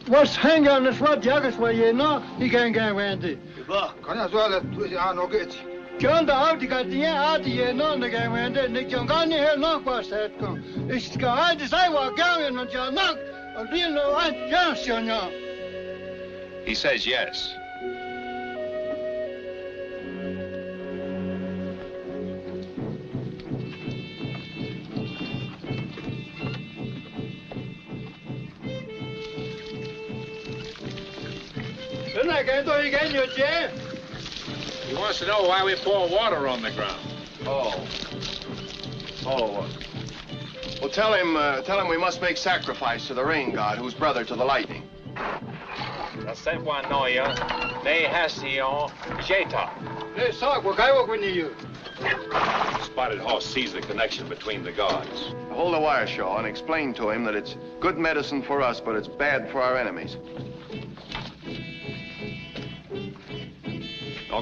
What's hang on the swat jaggers why you know he can get Wendy. Ba, kana swala tu ano get. John the Audicatia Adi, no, the game went in the Jongani here, no, was that come. It's God, as I walk down and John knock, or do you know what? Yes, you know. He says yes. He wants to know why we pour water on the ground. Oh. Well, tell him we must make sacrifice to the rain god, who's brother to the lightning. Spotted Horse sees the connection between the gods. Hold the wire, Shaw, and explain to him that it's good medicine for us, but it's bad for our enemies.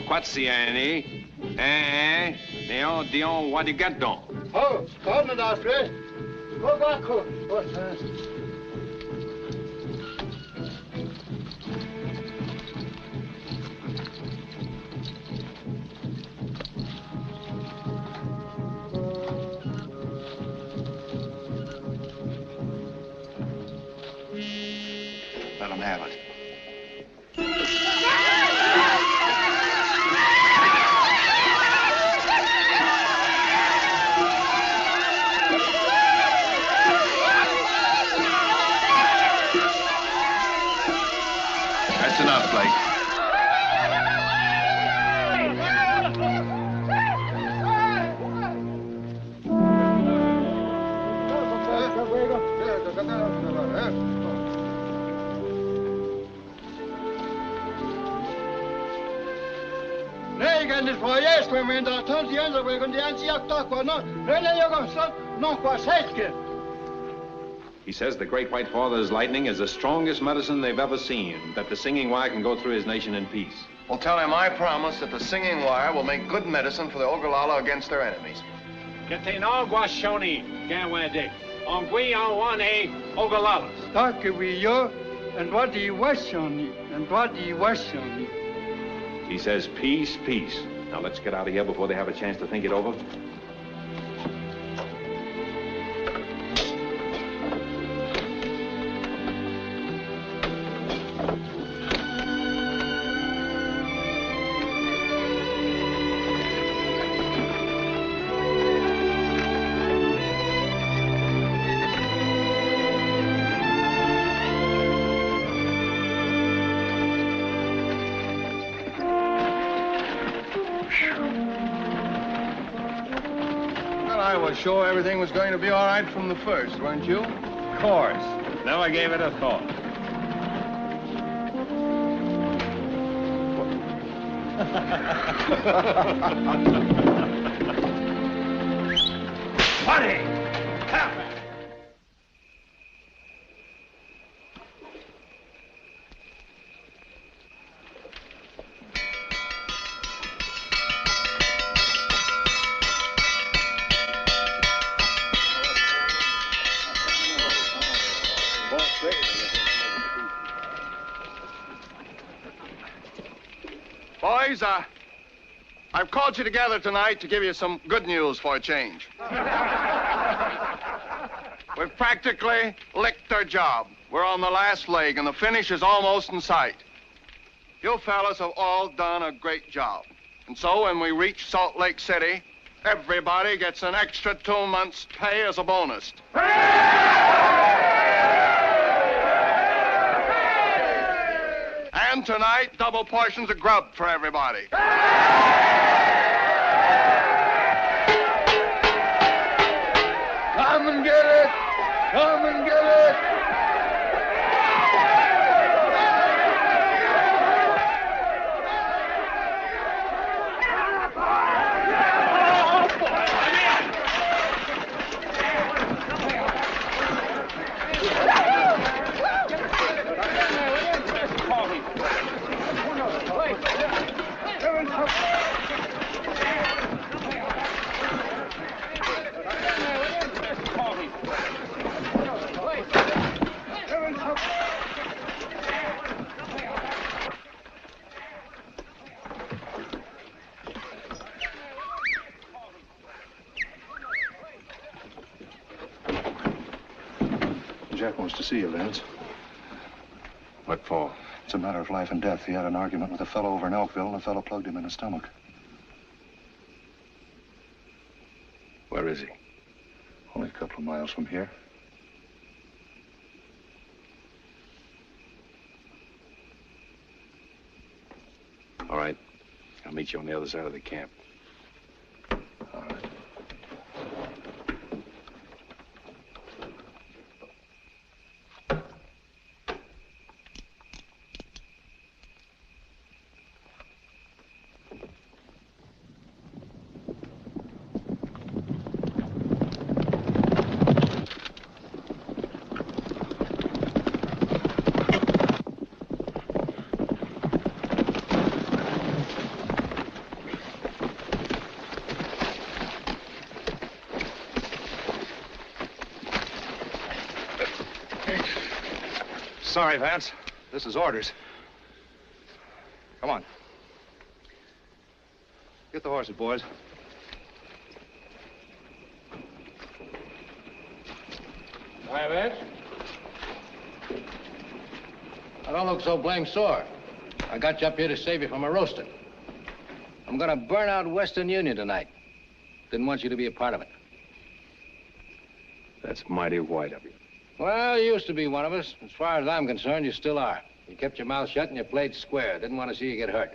Quatsiani, Dion, what you get done? Oh, come on, Alfred. Go back home. What's that? Let him have it. That's enough, Blake. He says the Great White Father's lightning is the strongest medicine they've ever seen, that the singing wire can go through his nation in peace. Well, tell him I promise that the singing wire will make good medicine for the Ogallala against their enemies. And what do you wish on you? And what do you wish on you? He says peace, peace. Now let's get out of here before they have a chance to think it over. Sure everything was going to be all right from the first, weren't you? Of course. Never gave it a thought. Funny! Boys, I've called you together tonight to give you some good news for a change. We've practically licked our job. We're on the last leg, and the finish is almost in sight. You fellas have all done a great job. And so when we reach Salt Lake City, everybody gets an extra 2 months' pay as a bonus. And tonight, double portions of grub for everybody. Come and get it! Come and get it! Jack wants to see you, Vance. What for? It's a matter of life and death. He had an argument with a fellow over in Elkville, and the fellow plugged him in the stomach. Where is he? Only a couple of miles from here. All right. I'll meet you on the other side of the camp. All right. Sorry, Vance. This is orders. Come on. Get the horses, boys. Hi, Vance. I don't look so blame sore. I got you up here to save you from a roasting. I'm gonna burn out Western Union tonight. Didn't want you to be a part of it. That's mighty white of you. Well, you used to be one of us. As far as I'm concerned, you still are. You kept your mouth shut and you played square. Didn't want to see you get hurt.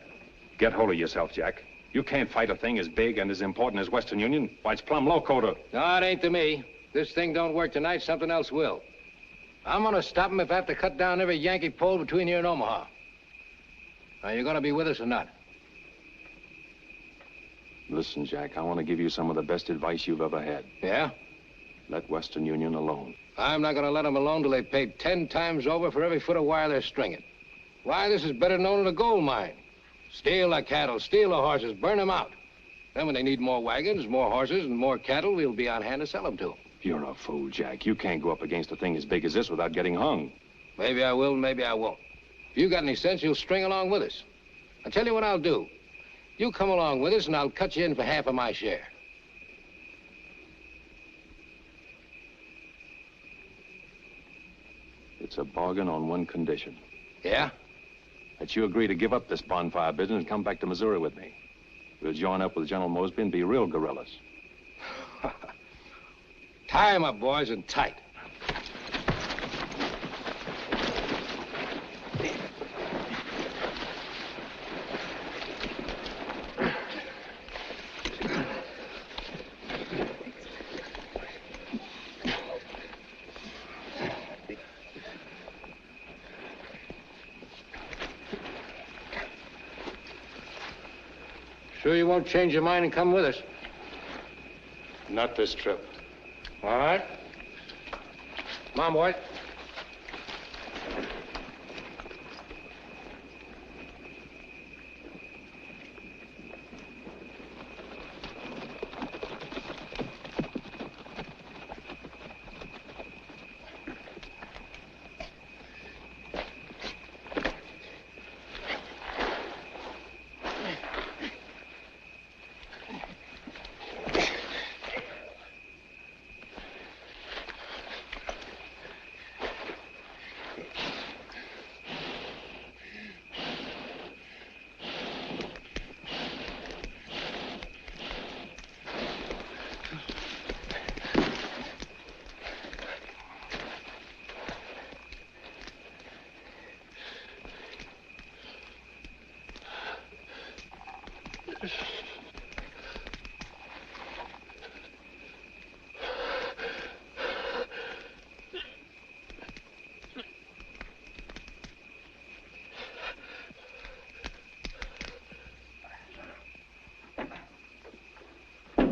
Get hold of yourself, Jack. You can't fight a thing as big and as important as Western Union. Why, it's plumb loco to... No, it ain't to me. This thing don't work tonight, something else will. I'm gonna stop him if I have to cut down every Yankee pole between here and Omaha. Now, you gonna be with us or not? Listen, Jack, I want to give you some of the best advice you've ever had. Yeah? Let Western Union alone. I'm not gonna let them alone till they've paid 10 times over for every foot of wire they're stringing. Why, this is better than owning a gold mine. Steal the cattle, steal the horses, burn them out. Then when they need more wagons, more horses, and more cattle, we'll be on hand to sell them to them. You're a fool, Jack. You can't go up against a thing as big as this without getting hung. Maybe I will, maybe I won't. If you got any sense, you'll string along with us. I'll tell you what I'll do. You come along with us, and I'll cut you in for half of my share. It's a bargain on one condition. Yeah? That you agree to give up this bonfire business and come back to Missouri with me. We'll join up with General Mosby and be real guerrillas. Tie 'em up, boys, and tight. Sure you won't change your mind and come with us? Not this trip. All right. Come on, boys.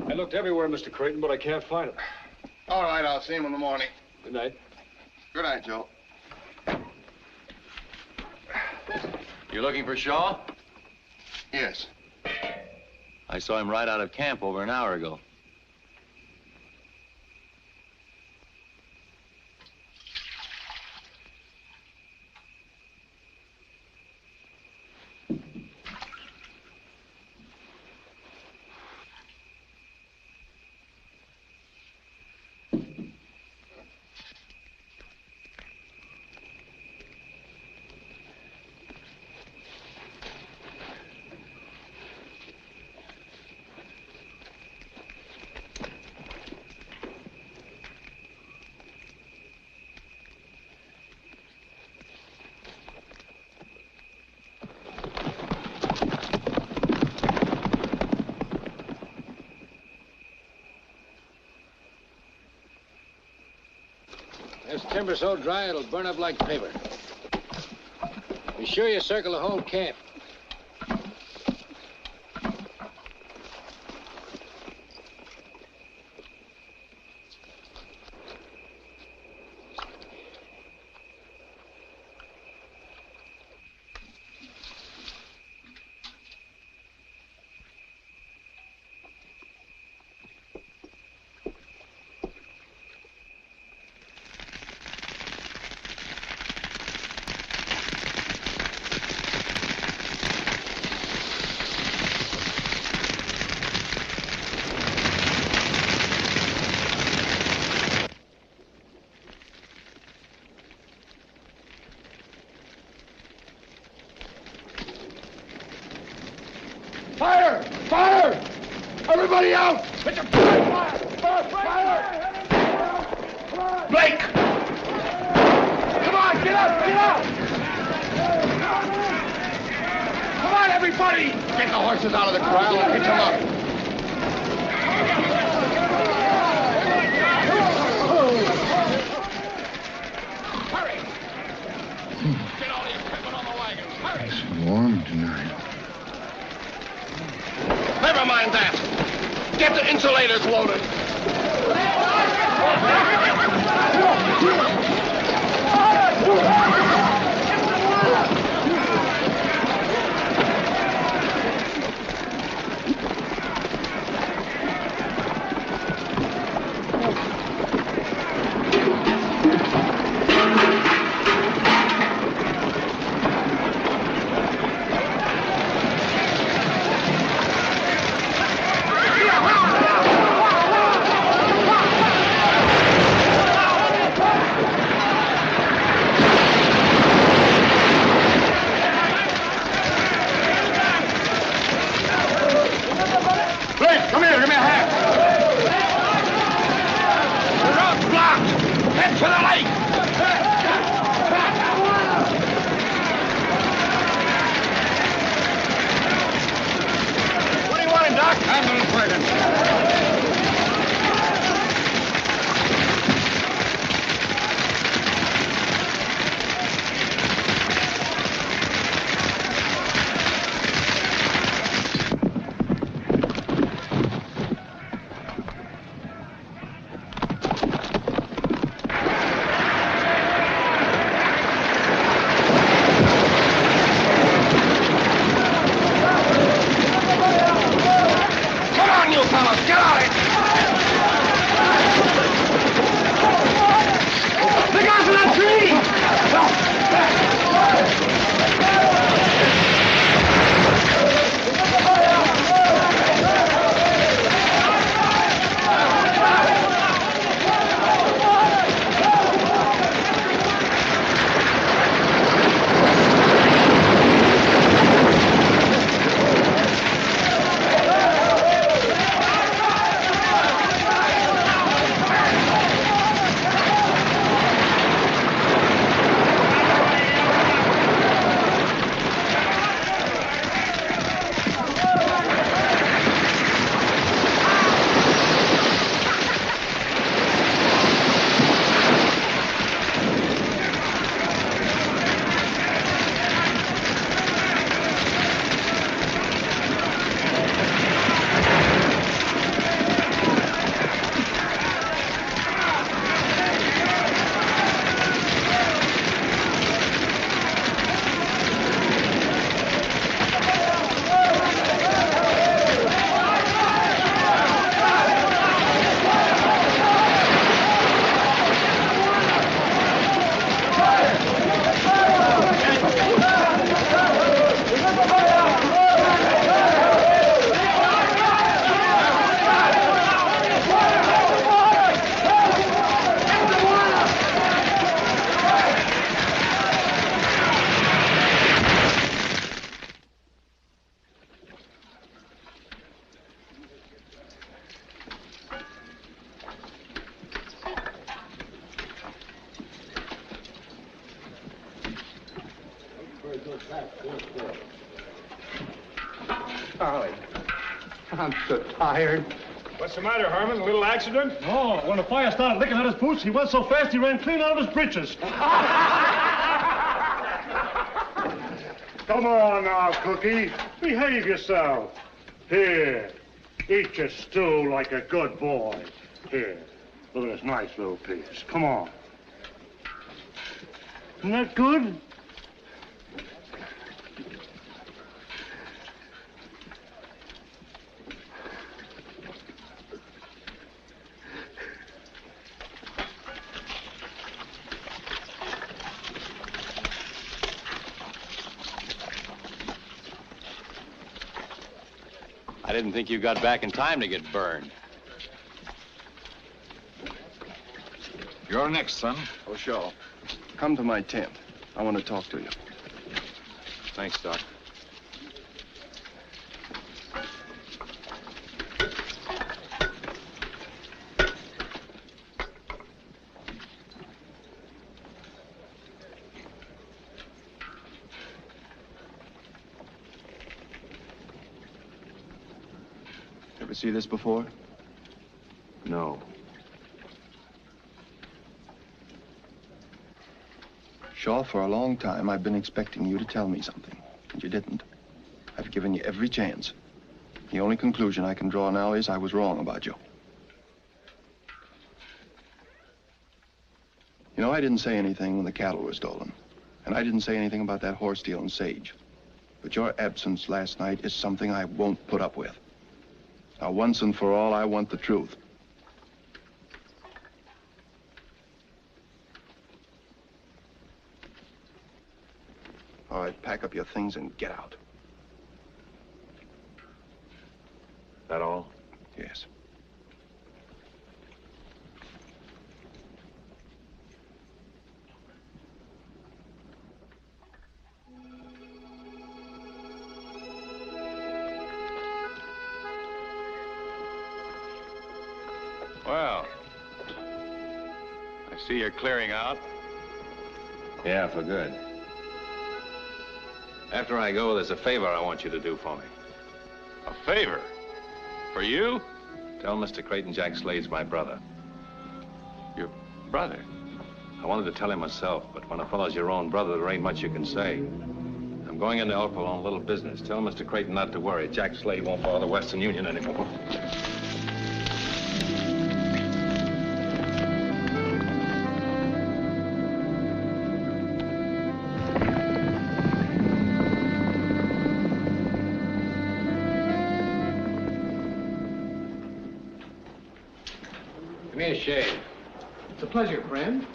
I looked everywhere, Mr. Creighton, but I can't find him. All right, I'll see him in the morning. Good night. Good night, Joe. You looking for Shaw? Yes. I saw him right out of camp over an hour ago. timber so dry it'll burn up like paper. Be sure you circle the whole camp. Fire! Fire! Everybody out! Put your fire! Fire! Blake! Come on, get up! Get up! Come on, everybody! Get the horses out of the corral and hitch them up. Hurry! Get all the equipment on the wagons. Hurry! It's warm tonight. Never mind that. Get the insulators loaded. Come here, give me a hand. The road's blocked. Head for the lake. What do you want, Doc? Ambulance wagon. Charlie, I'm so tired. What's the matter, Harmon? A little accident? No, when the fire started licking at his boots, he went so fast he ran clean out of his breeches. Come on now, Cookie. Behave yourself. Here, eat your stew like a good boy. Here, look at this nice little piece. Come on. Isn't that good? I didn't think you got back in time to get burned. You're next, son. Oh, sure. Come to my tent. I want to talk to you. Thanks, Doc. Ever see this before? No. Shaw, for a long time, I've been expecting you to tell me something, and you didn't. I've given you every chance. The only conclusion I can draw now is I was wrong about you. You know, I didn't say anything when the cattle were stolen, and I didn't say anything about that horse stealing Sage. But your absence last night is something I won't put up with. Now, once and for all, I want the truth. All right, pack up your things and get out. That all? Yes. Well, I see you're clearing out. Yeah, for good. After I go, there's a favor I want you to do for me. A favor? For you? Tell Mr. Creighton Jack Slade's my brother. Your brother? I wanted to tell him myself, but when a fellow's your own brother, there ain't much you can say. I'm going into Elkville on a little business. Tell Mr. Creighton not to worry. Jack Slade won't bother Western Union anymore. Give me a shave. It's a pleasure, friend.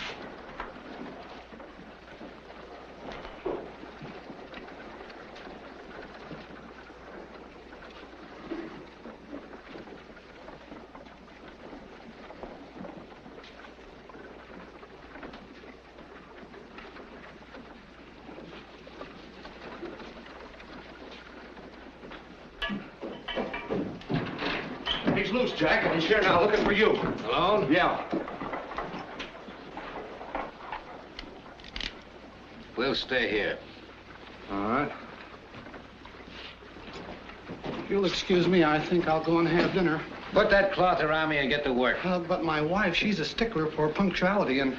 He's loose, Jack, and he's here now looking for you. Alone? Yeah. We'll stay here. All right. If you'll excuse me, I think I'll go and have dinner. Put that cloth around me and get to work. But my wife, she's a stickler for punctuality, and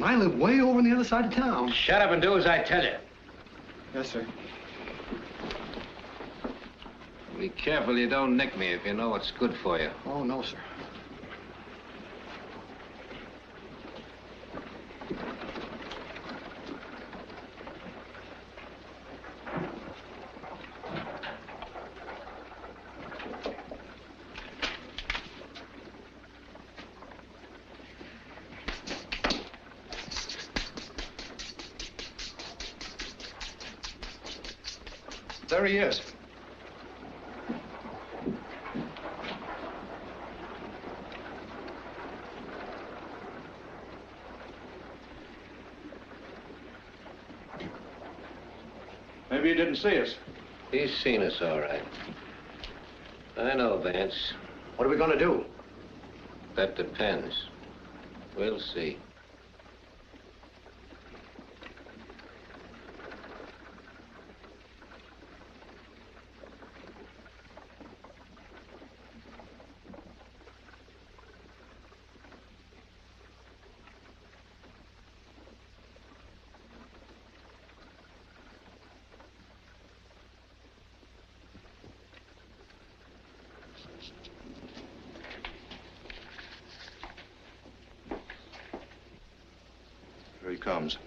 I live way over on the other side of town. Shut up and do as I tell you. Yes, sir. Be careful you don't nick me if you know what's good for you. Oh, no, sir. There he is. Maybe he didn't see us. He's seen us, all right. I know, Vance. What are we going to do? That depends. We'll see. he comes.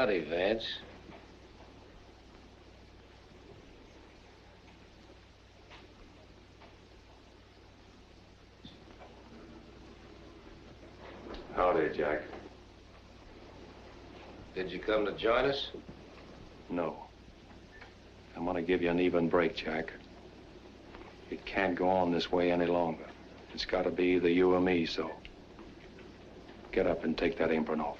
Howdy, Vance. Howdy, Jack. Did you come to join us? No. I'm gonna give you an even break, Jack. It can't go on this way any longer. It's gotta be either you or me, so get up and take that apron off.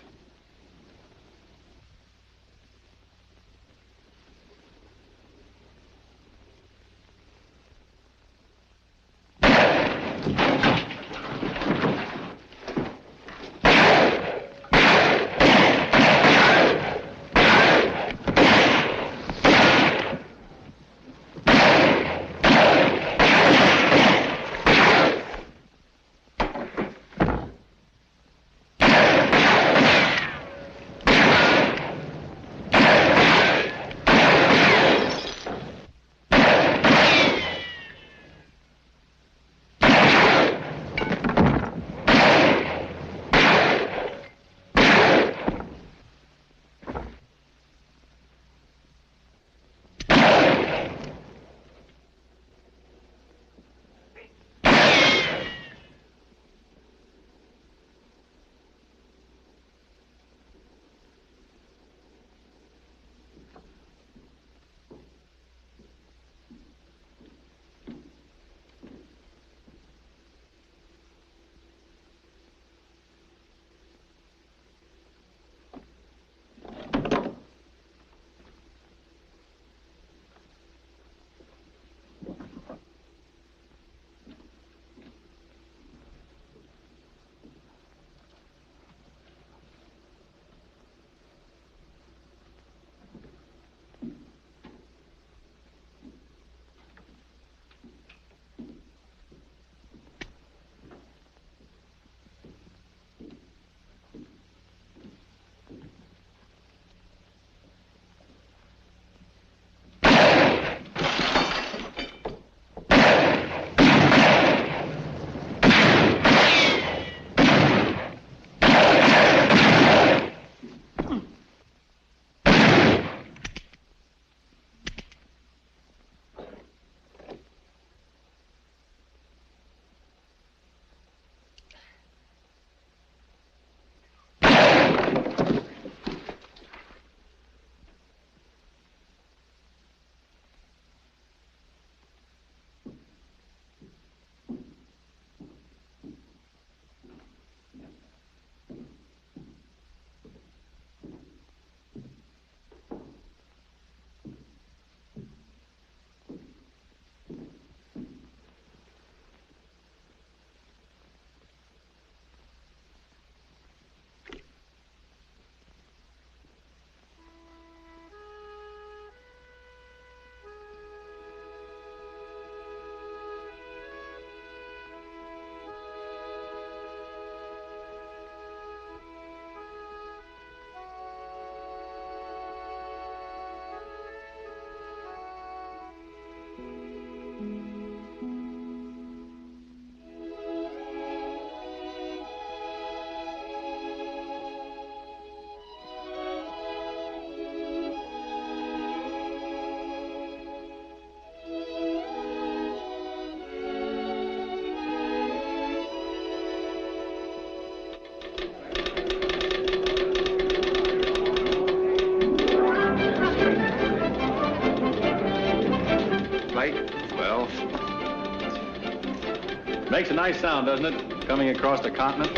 Makes a nice sound, doesn't it? Coming across the continent.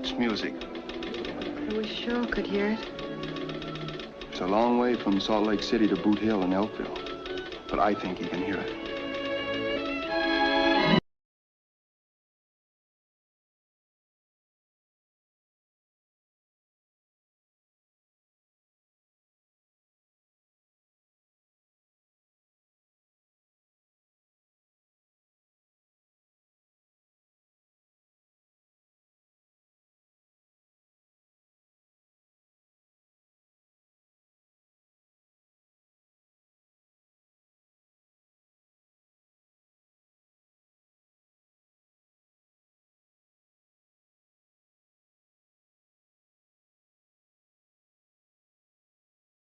It's music. I wish Shaw could hear it. It's a long way from Salt Lake City to Boot Hill and Elkville, but I think he can hear it.